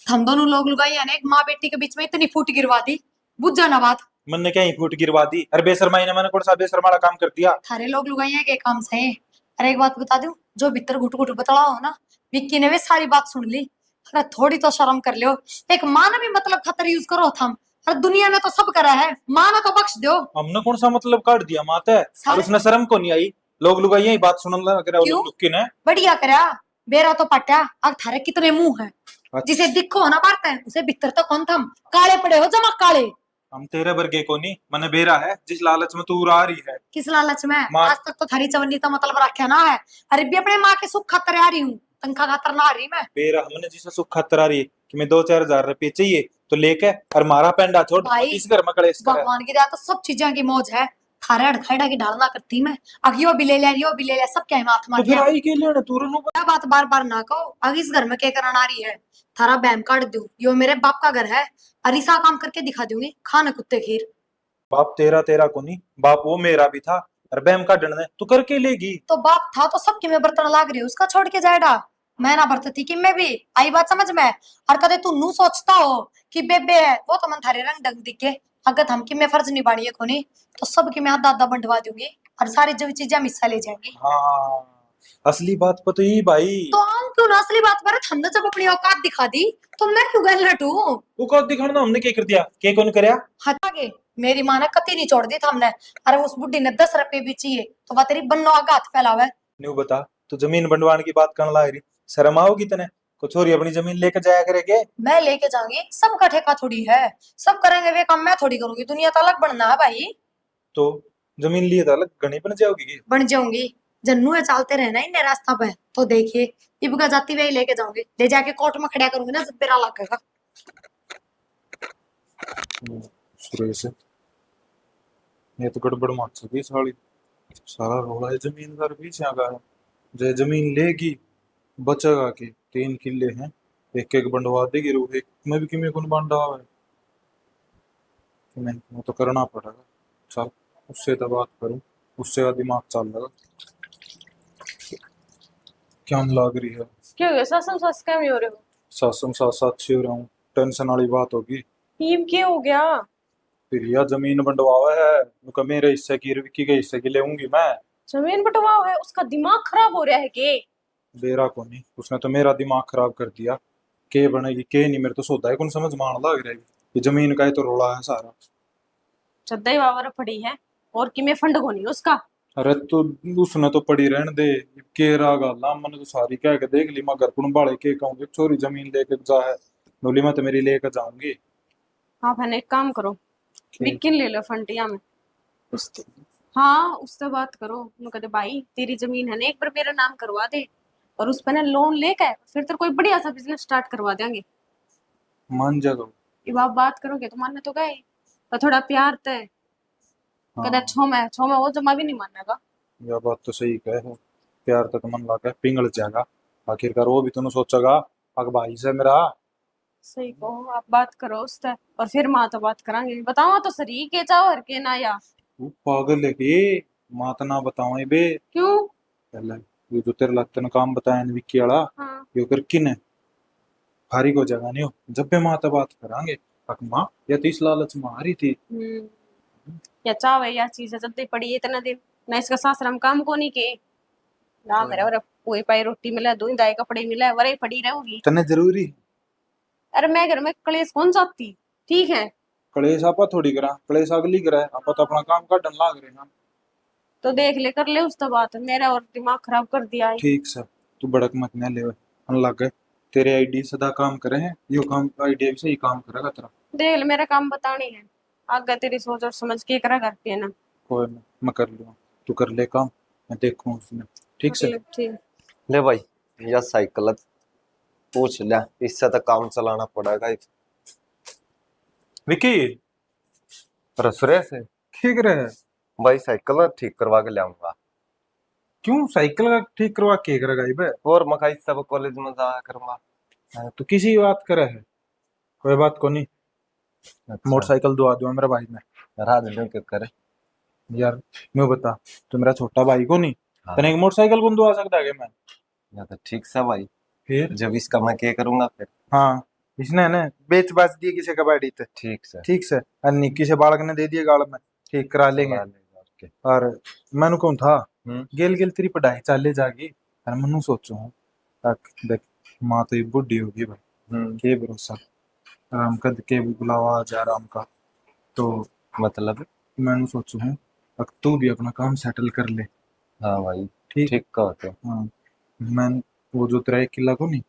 हम दोनों लोग लुगाई यानी एक माँ बेटी के बीच में इतनी फूट गिरवा दी, बुझ जाना बात। मैंने क्या ही फूट गिरवा दी? अरे बेशर्माई ने मैंने कौन सा बेशर्माड़ा काम कर दिया? थारे लोग लुगाई के काम से। अरे एक बात बता दूं, जो भीतर घुट घुट बतला हो ना, विक्की ने वे सारी बात सुन ली। अरे थोड़ी तो शर्म कर लियो, एक माँ ने भी मतलब खतर यूज करो थम। अरे दुनिया ने तो सब करा है, माँ ने तो बख्श दो। हमने कौन सा मतलब काट दिया माता है? और उसने शर्म को नहीं आई? लोग लुगाई यही बात सुन लग रहा क्यों? लुक्की ने। बढ़िया करा, बेरा तो पटा, अब थारे कितने मुंह है, जिसे दिखो ना पारता है उसे भीतर तो कौन थम, काले पड़े हो जमा काले। हम तेरे वर्गे को नहीं, मैंने बेरा है जिस लालच में तू आ रही है। किस लालच में? माँ- आज तक तो थारी चवन्नी तो मतलब रखा ना है। अरे भी अपने माँ के सुख खातर आ रही हूँ, तनखा खातर ना आ रही मैं। बेरा हमने जिसे सुख खातर आ रही है कि मैं 2-4 हजार रुपये चाहिए तो लेके और मारा पेंडा छोड़ भाई, इस घर में कलेश करे। भगवान की दया तो सब चीजें की मौज है, थारे अड़खाड़ा की ढालना करती मैं। अब यो भी ले लिया, यो भी ले लिया, सब क्या है हाथ तो मार फिर दिया। आई के लिए तू रोनू क्या बात बार बार ना कहो, अब इस घर में क्या करना आ रही है, थारा बैम काट दू, यो मेरे बाप का घर है, अरिसा काम करके दिखा दूंगी, खाना कुत्ते खीर। बाप तेरा को नहीं, बाप वो मेरा भी था। और बैम का डरने तू करके लेगी। तो बाप था तो सबकी में बर्तन लाग रही है, उसका छोड़ के जाएगा। मैं ना बरतती कि मैं भी, आई बात समझ में। और कदे तू नू सोचता हो कि बेबे है वो तो मन थारे रंग ढंग दिखे, अगर हम की मैं फर्ज निभानी है कोनी तो सबकी मैं आधा आधा बंटवा दूंगी और सारी जो चीजें हम हिस्सा ले जाएंगे। हाँ असली बात पता ही भाई। तो हम क्यों ना असली बात पर, हमने जब अपनी औकात दिखा दी तो मैं क्यों गल लटू। वो कौन दिखाना हमने क्या कर दिया? क्या कौन करया? हटागे, मेरी माँ ने कति नहीं छोड़ दी था हमने। अरे उस बुढ़ी ने 10 रुपए भी चाहिए तो वह तेरी बन्नो आगे हाथ फैलावे। न्यू बता, तू जमीन बंटवाने की बात करने लग रही, शर्म आओगी तने? कुछ और ही अपनी जमीन लेके जाया करेगे। मैं लेके जाऊंगी, सबका ठेका थोड़ी है, सब करेंगे वे काम मैं थोड़ी करूंगी, दुनिया तो अलग बनना है भाई। तो जमीन लिए तो अलग घनी बन जाओगी। बन जाऊंगी, जन्नू है चलते रहना इन रास्ता पे तो देखिए इबका जाती वे लेके जाऊंगी, ले जाके कोर्ट में खड़ा करूंगी ना, जब मेरा लगेगा। सुरेश ये तो गड़बड़ मच चुकी साली, सारा रोला है जमीन का पीछे का है। जे जमीन लेगी बचेगा के 3 किले हैं, एक एक बंटवा देगी रू एक में भी किमें कौन बांटा हुआ है कि मैं वो तो करना पड़ेगा। चल उससे तो बात करूं, उससे का दिमाग चल लगा क्या लग रही है। क्या हो गया? सासम सास क्या हो रहे हो? सासम साथ साथ अच्छी हो रहा हूँ, टेंशन वाली बात होगी। ये क्या हो गया? फिर यह जमीन बंटवावा है, उनका मेरे हिस्से की विक्की के हिस्से की लेऊंगी मैं। जमीन बंटवाओ है, उसका दिमाग खराब हो रहा है के? बेरा को नहीं, उसने तो मेरा दिमाग खराब कर दिया। के बनेगी के नहीं, मेरे तो सौदा है कौन समझ मान लग रही, ये जमीन का ही तो रोला है सारा। चद्दा वावर पड़ी है और कि मैं फंड कोनी उसका। अरे तो उसने तो पड़ी रहने दे, के रागा ला मैंने तो सारी कह के देख ली, मैं घर कुण बाड़े के कहूंगी चोरी जमीन लेके जा है बोली, मैं तो मेरी लेकर जाऊंगी। हाँ बहन एक काम करो, विक्किन ले लो फंटिया में उससे। हाँ उससे बात करो, उन्होंने कहते भाई तेरी जमीन है ना एक बार मेरा नाम करवा दे और उस पर ना लोन लेकर फिर तेरे कोई बढ़िया सा बिजनेस स्टार्ट करवा देंगे। मान जाओ। ये आप बात करोगे तो मानने तो गए, पर थोड़ा प्यार तय हाँ कदा छो में वो जमा भी नहीं मानेगा। यह बात तो सही कहे है, प्यार तक मन लगा पिंगल जाएगा, आखिरकार वो भी तो सोचेगा अग भाई से मेरा सही कहो, आप बात करो उससे और फिर माँ तो बात करांगे। बताओ तो सही के चाहो हर के ना या वो पागल है के मात ना बताओ बे। क्यों? पहले ये जो तेरे लगते काम बताया ना विक्की वाला, हाँ। यो कर किन है भारी को जगह नहीं हो जब पे माता बात करांगे। अक माँ या तो इस लालच में आ रही थी। या चाव है या चीज है जल्दी पड़ी है इतना दिन ना, इसका सासरम काम को नहीं के ना मेरा और कोई पाई रोटी मिला दूध दाए कपड़े मिला वही पड़ी रहूगी। तने जरूरी अरे मैं घर में कलेश कौन चाहती, ठीक है? कलेश आपा थोड़ी करा, कलेश अगली करा है, आपा तो अपना काम का डन लाग रहे हैं। तो देख ले कर ले उस तो बात, मेरा और दिमाग खराब कर दिया है। ठीक सर, तू भड़क मत न ले हम लग गए तेरे आईडी सदा काम करे हैं, यो काम आईडिया भी सही काम करेगा तेरा। देख ले मेरा काम बतानी है, आगे तेरी सोच और समझ के करा करती है ना। कोई नहीं, मैं कर लूँगा, तू कर ले काम, मैं देखूँ उसमें। ठीक सर। ठीक। ले भाई, यह साइकिल पूछ लिया, इससे तो काम चलाना पड़ेगा ही। विकी पर सुरेश है ठीक रहे। भाई, साइकिल ठीक करवा के लाऊंगा। क्यों साइकिल का ठीक करवा के करेगा ये बे? और मकाई सब कॉलेज में जाया करूंगा। तो किसी बात करे है, कोई बात को नहीं। अच्छा, मोटरसाइकिल दुआ दूंगा मेरा भाई ने। राज ने क्या करे यार मैं बता, तू मेरा छोटा भाई को नहीं, हाँ। तने एक मोटरसाइकिल कौन दुआ सकता है मैं? या तो ठीक सा भाई, फिर जब इसका मैं क्या करूंगा फिर। हाँ, इसने ने बेच बाच दिए किसी कबाड़ी ते। ठीक से ठीक से अन्नी किसी बालक ने दे दिए गाल में, ठीक करा लेंगे। चला लेगा उसके। और मैंने कौन था हम्म। गेल गेल तेरी पढ़ाई चाले जागी, और मनु सोचू हूँ देख माँ तो ये बुढ़ी होगी भाई, के भरोसा आराम कद के बुलावा आ जा आराम का। तो मतलब मैंने सोचू हूँ अब तू भी अपना काम सेटल कर ले। हाँ भाई, ठीक ठीक कहो तो। हाँ, मैं वो जो तेरा 1 किला को नहीं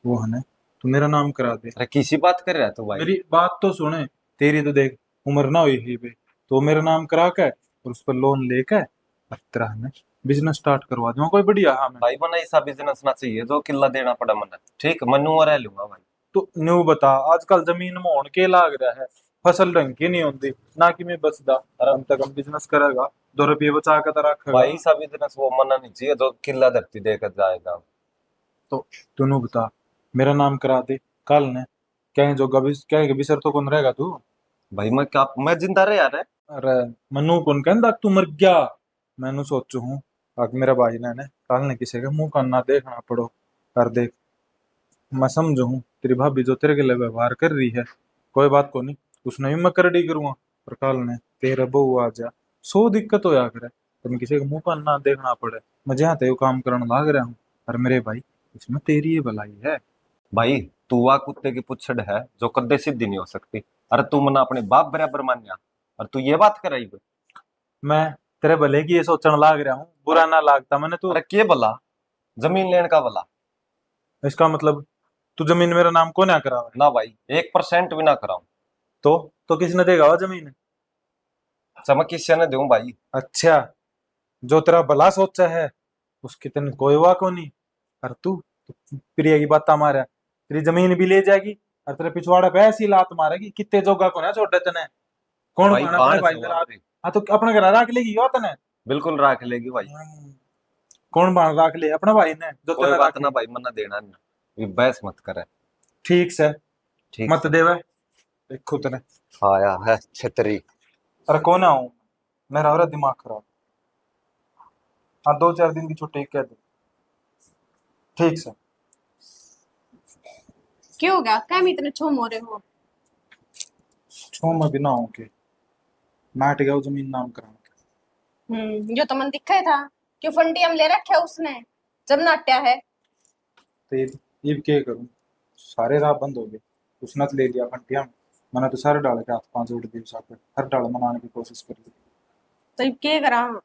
वो है ना, तू मेरा नाम करा दे। अरे किसी बात कर रहा है तू भाई? मेरी बात तो सुने, तेरी तो देख उम्र ना हुई ही बे, तो मेरा नाम करा के और उस पर लोन लेकर और तेरा है ना बिजनेस स्टार्ट करवा दूंगा कोई बढ़िया। हाँ मैं भाई मना ऐसा बिजनेस ना चाहिए जो किला देना पड़ा मना, ठीक मनु और रह लूंगा भाई। तो न्यू बता, आजकल जमीन में होने के लाग रहा है, फसल ढंग की नहीं होती ना कि मैं बसदा आराम तक हम बिजनेस करेगा 2 रुपये बचा कर तो रखेगा। भाई ऐसा बिजनेस वो मना नहीं चाहिए जो किला धरती देकर जाएगा। तो तू बता, मेरा नाम करा दे कल ने, कहीं जो गभी कहीं कभी सर तो कौन रहेगा तू? भाई मैं क्या, मैं जिंदा रहे यार। अरे मनु कौन कहता तू मर गया? मैनू सोचू हूँ आग मेरा भाई ने कल ने किसी का मुंह का ना देखना पड़ो। कर देख, मैं समझू हूँ तेरी भाभी जो तेरे के लिए व्यवहार कर रही है, कोई बात को नहीं, उसने भी मैं कर डी करूंगा, पर कल ने तेरा बहू आ जा 100 दिक्कत होया करे, तो मैं किसी का मुंह का ना देखना पड़े। मैं जहाँ ते काम करने लाग रहा हूँ, और मेरे भाई इसमें तेरी ही भलाई है। भाई तू आ कुत्ते की पुच्छड़ है जो कद्दे सिद्धि नहीं हो सकती। अरे तू मना अपने बाप बराबर मान्या, और तू ये बात कराई कोई? मैं तेरे भले की ये सोचने लाग रहा हूँ, बुरा ना लागता मैंने तू। अरे के भला, जमीन लेने का भला? इसका मतलब तू जमीन मेरा नाम को ना करा? ना भाई, 1% भी ना कराऊं। तो किसने देगा वो जमीन? चमक किससे न दूं भाई? अच्छा, जो तेरा भला सोचा है उसकी तेन कोई वाक को नहीं। और तू प्रिया की बात मारा, तेरी जमीन भी ले जाएगी और तेरे पिछवाड़े पे ऐसी लात मारेगी कितने जोगा को ना छोड़े तने। कौन भाई माना बाण अपने भाई से मेरा? मारे। हाँ तो अपने घर रख लेगी यो तने? बिल्कुल रख लेगी भाई। कौन बाण रख ले अपने भाई ने जो कोई तेने बात रख ना ली? भाई, मना देना ना, ये बहस मत करे। ठीक से ठीक मत से। देवे देखो तने। आया है छतरी। अरे कौन आऊं, मेरा हो रहा दिमाग खराब। हाँ 2-4 दिन की छुट्टी कह दे। ठीक से। क्यों हो गया, क्या में इतने छोम हो रहे हो? छो में भी ना हो के नाट गया जमीन नाम कराने के। जो तो मन दिखा ही था, क्यों फंडी हम ले रखे उसने जब नाट्या है। तो ये क्या करूं, सारे राह बंद हो गए, उसने तो ले लिया फंटिया में, मैंने तो सारे डाले के हाथ पांच उड़ दिए, साथ हर डाल मनाने की कोशिश कर ली। तो अब क्या करा,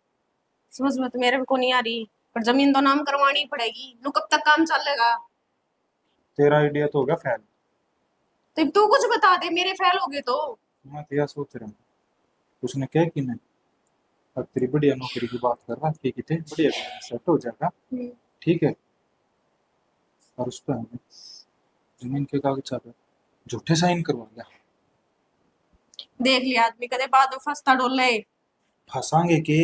समझ में तो मेरे को नहीं आ रही, पर जमीन तो नाम करवानी पड़ेगी, नु कब तक काम चलेगा? तेरा आइडिया तो हो गया फैल। तो अब तू कुछ बता दे, मेरे फेल हो गए तो। मैं तो यह सोच रहा हूँ, उसने कह कि नहीं अब तेरी बढ़िया नौकरी की बात कर रहा कि कितने बढ़िया सेट हो जाएगा। ठीक है, और उस पर हमें जमीन के कागज पे झूठे साइन करवा लिया। देख लिया आदमी कदे बाद में फंसता डोले। फंसांगे के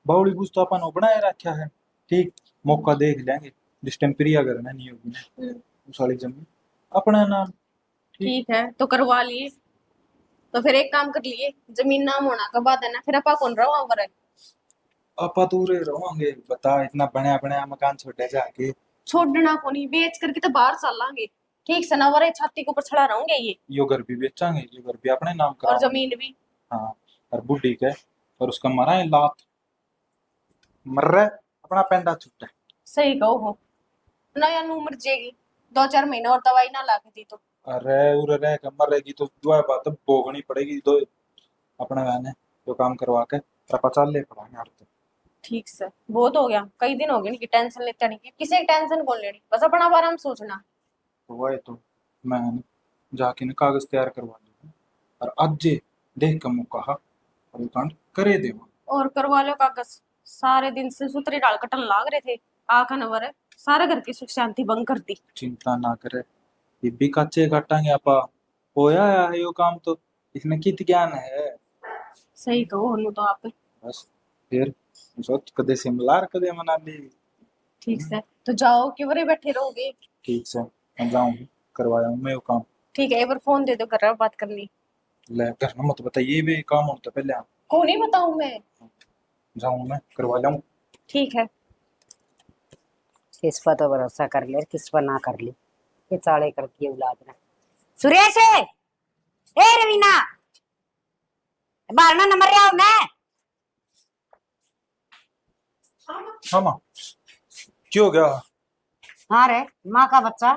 बावड़ी बूझ तो अपन बनाए रखा है। ठीक, मौका देख लेंगे जिस टाइम प्रिया करना नहीं होगी ना, उस वाली जमीन अपना नाम ठीक है तो करवा लिए, तो फिर एक काम कर लिए, जमीन नाम होना के बाद है ना फिर अपा कौन रहो पर आपा दूर रहोगे, बता इतना बड़ा बड़ा मकान छोटे जाके। छोड़ना को नहीं, बेच करके तो बाहर चलांगे। ठीक से ना वरे छाती के ऊपर चढ़ा रहूंगे ये, यो घर भी बेचांगे, यो घर भी अपने नाम और करा। जमीन भी। हाँ, और बुढ़ी के और उसका मरा है लात, मर रहा है, अपना पेंडा छुट्टा है। सही कहो हो ना, या नू मर जाएगी 2-4 महीने और दवाई ना ला के दी तो। अरे उरे रह के मरेगी तो दुआ बात भोगनी पड़ेगी दो अपने गाने जो काम करवा के पचा ले पड़ा यार। तो ठीक से बहुत हो गया, कई दिन हो गए कि टेंशन लेते नहीं, किसी की टेंशन कौन लेनी, बस अपना बारे में सोचना। वही तो मैं जाके ना कागज तैयार करवा लूँ और आज जे देख के मुँह कहा और कांड करे देवा। और करवा लो कागज, सारे दिन से सूत्री डाल कटन लाग रहे थे, आखा नवर है सारे घर की सुख शांति भंग कर दी। चिंता ना करे, ये भी कच्चे काटांगे आपा, होया है यो काम तो, इसमें कित ज्ञान है। सही कहो हनु तो आप। बस फिर सोच कदे सिमलार कदे मनाली। ठीक से तो जाओ कि वरे बैठे रहोगे। ठीक से मैं जाऊँ करवाया हूँ मैं वो काम। ठीक है एक बार फोन दे दो, कर रहा बात करनी। ले करना मत बता, ये भी काम होता पहले आप को नहीं बताऊं मैं। जाऊँ मैं करवा लाऊं। ठीक है किस पर तो भरोसा कर ले, किस पर ना कर ले, ये चाले करती है औलाद ना। सुरेश ए रवीना, बाहर ना नंबर आओ ना। हाँ माँ, क्यों हो गया? हाँ रे, माँ का बच्चा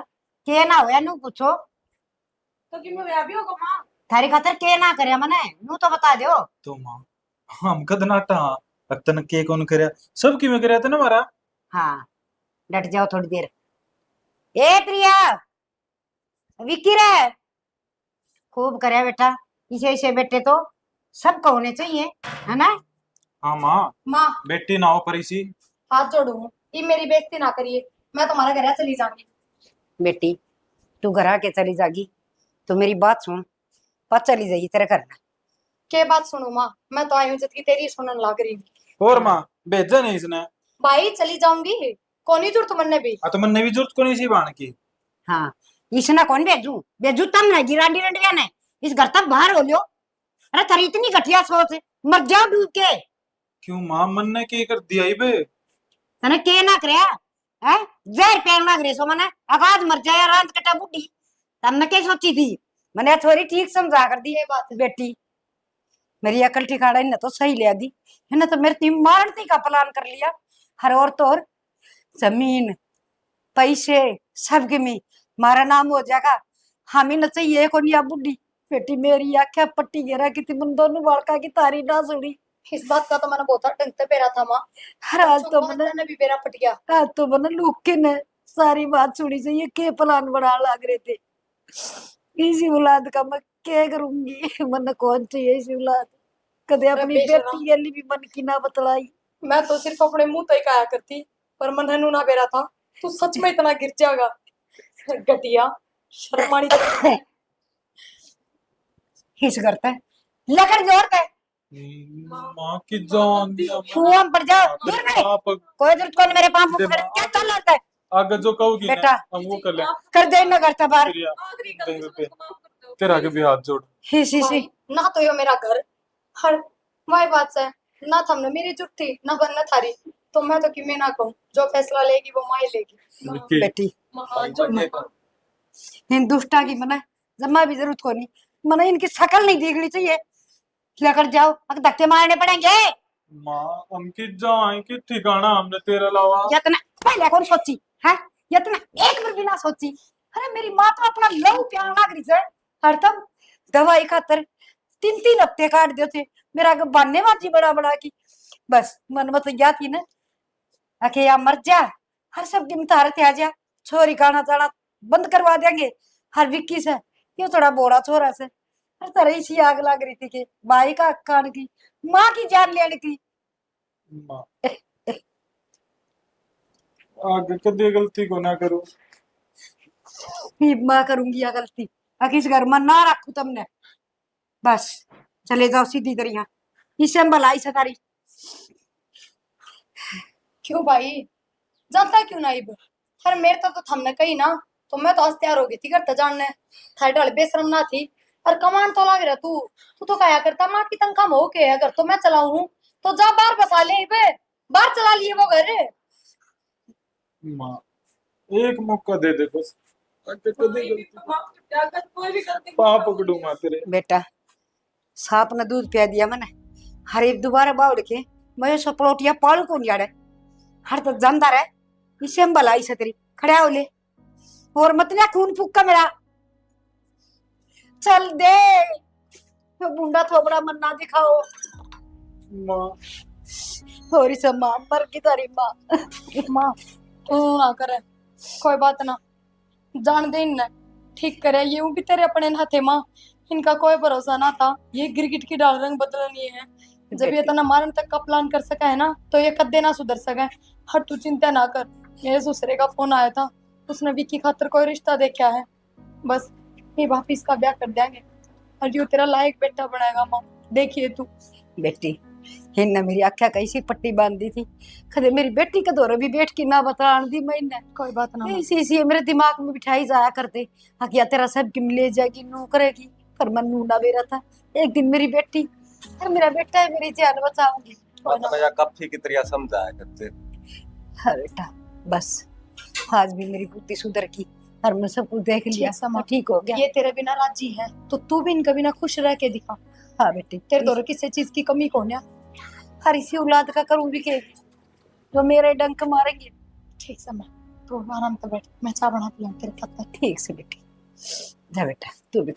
के ना होया नू पूछो, तो कि मैं व्याह भी होगा माँ। थारी खातर के ना करे मने नू तो बता दो। तो माँ हम कद नाटा अतन के कौन करया, सब की में करया था ना मारा। हाँ डट जाओ थोड़ी देर। ए प्रिया, विक्की रे, खूब करे बेटा, इसे इसे बेटे तो सबको होने चाहिए है ना। हाँ माँ, माँ बेटी ना हो पर इसी। हाथ जोड़ू, ये मेरी बेइज्जती ना करिए, मैं तुम्हारे घर चली जाऊंगी। बेटी तू घर आके चली जागी तो मेरी बात सुन, पत चली जाएगी तेरे घर ना। के बात सुनू माँ, मैं तो आई हूँ जबकि तेरी सुनन लग रही। और माँ भेजा नहीं इसने। भाई चली जाऊंगी, कौन जरूरत तुमने भी। तो मन भी जरूरत को नहीं सी बाण की। हाँ इसना कौन भेजू, भेजू तम ना गिरांडी रंडिया ने, इस घर तक बाहर हो लियो। अरे तेरी इतनी घटिया सोच है, मर जाओ डूब के। क्यों माँ, मन ने के कर दिया बे? तने के ना करया है, जहर पेन लग रे सो मने आवाज मर जाए रात कटा बुड्ढी। तमने क्या सोची थी, मैंने थोड़ी ठीक समझा कर दी। ये बात है। बेटी मेरी अकल ठिकाना इन्हें तो सही ले दी, इन्हें तो मेरे तीन मारने का प्लान कर लिया। हर और तो और जमीन पैसे सब के में मारा नाम हो जाएगा, हम ही न चाहिए कौन या बुड्ढी। बेटी मेरी आख्या पट्टी गिरा की तुम दोनों बालका की तारी ना सुनी। इस बात का तो मैंने बहुत ढंग से पेरा था माँ, हर आज तो मैंने भी पेरा पट गया। आज तो मैंने लूक के ने सारी बात सुनी से ये के प्लान बना लग रहे थे। इसी औलाद का मैं क्या करूंगी, मन कौन चाहिए इसी औलाद, कदे अपनी बेटी के लिए भी मन की ना बतलाई। मैं तो सिर्फ अपने मुंह तो ही कहा करती, पर मन हनु ना बेरा था, तू सच में इतना गिर जाएगा। घटिया शर्मानी हिस करता है लकड़ जोड़ता है। माँ की जान दिया कुआं पर जाओ दूर में, कोई जरूरत कौन मेरे पांव पकड़ क्या चल रहा है। आगे जो कहोगी बेटा हम वो कर ले। कर दे ना करता बाहर। आखिरी गलती से उसको माफ कर दो। तेरा आगे भी हाथ जोड़। हिस हिस भाई, ना तो यो मेरा घर हर वाई बात से ना थमने मेरी जुट थी ना बनना थारी, तो मैं तो कि मैं ना कहूँ, जो फैसला लेगी वो माँ ही लेगी। विक्की, बेटी माँ जो इन दुष्टा की मना जमा भी जरूरत को नहीं, मना इनकी शकल नहीं देखनी चाहिए। लेकर जाओ अब धक्के मारने पड़ेंगे। माँ हम की जान की ठिकाना हमने तेरे अलावा। यतना पहले कौन सोची है, यतना एक बार भी ना सोची। अरे मेरी माँ तो अपना लहू प्यार लाग रही है, हरदम दवाई खातर 3-3 हफ्ते काट देते मेरा बनने बाजी बड़ा बड़ा की। बस मन में तो या थी ना आखे या मर जा, हर सब की तारत आ जा, छोरी गाना जाना बंद करवा देंगे। हर विक्की से ये थोड़ा बोरा छोरा से हर तरह इसी आग लग रही थी कि भाई का कान की माँ की जान लेने की। माँ आगे कभी गलती को ना करो। माँ करूंगी या गलती आखिर इस घर में ना रखू तुमने, बस चले जाओ सीधी तरह इससे हम भलाई से तारी। क्यों भाई जाता क्यों ना इब, हर मेरे तो थमने कही ना तो मैं तो आज तैयार हो गई थी करता जानने थाई डाल बेशरम ना थी। और कमान तो लग रहा तू तू तो क्या करता माँ की तनख्वाह में होके अगर तो मैं चलाऊ हूँ तो जा बाहर बसा ले बे, बाहर चला लिए वो घर। माँ एक मौका दे दे बस, आगे कभी गलती पाप पकड़ू माँ तेरे। बेटा सांप ने दूध पिया दिया मैंने, हर एक दोबारा बाउड़ के मैं सो पलोटिया पालू को नहीं आड़े हर तो जानदार है इसे हम भलाई से तेरी खड़ा हो ले और मत ना खून फूका मेरा चल दे वो बुंडा थोबड़ा मन ना दिखाओ माँ और इसे मां मर की तारी मां माँ तू ना करे कोई बात ना, जान दे इन्हें ठीक करे, ये भी तेरे अपने ना थे माँ, इनका कोई भरोसा ना था। ये गिरगिट की डाल रंग बदलनी है, जब ये तना मारने तक का प्लान कर सका है ना तो ये कद्दे ना सुधर सके। हर तू चिंता ना कर, मेरे ससुरे का फोन आया था, उसने विक्की खातर कोई रिश्ता देखा है, बस ये वापिस का ब्याह कर देंगे और यो तेरा लायक बेटा बनाएगा माँ, देखिए तू। बेटी हिन्ने मेरी आख्या कैसी पट्टी बांध दी थी कदे मेरी बेटी का दौरे भी बैठ की ना बतान दी मैंने कोई बात ना माँ। इसी मेरे दिमाग में बिठाई जाया करते हकिया तेरा सब की ले जाएगी नू करेगी पर मन नू ना मेरा था एक दिन मेरी बेटी और मेरा बेटा है मेरी जान बचाऊंगी। मतलब या कब की तरह समझाया करते। हाँ बेटा बस आज भी मेरी बुद्धि सुधर की और मैं सब कुछ देख लिया ठीक समा। ठीक हो गया। ये तेरे बिना राजी है तो तू भी इनके बिना खुश रह के दिखा। हाँ बेटी तेरे दौरे किसी चीज की कमी कौन है। हर इसी औलाद का करूं भी के जो मेरे डंक मारेंगे। ठीक समा, तू आराम से बैठ, मैं चाय बना के लाऊं तेरे तक। ठीक से बेटी जा बेटा तू भी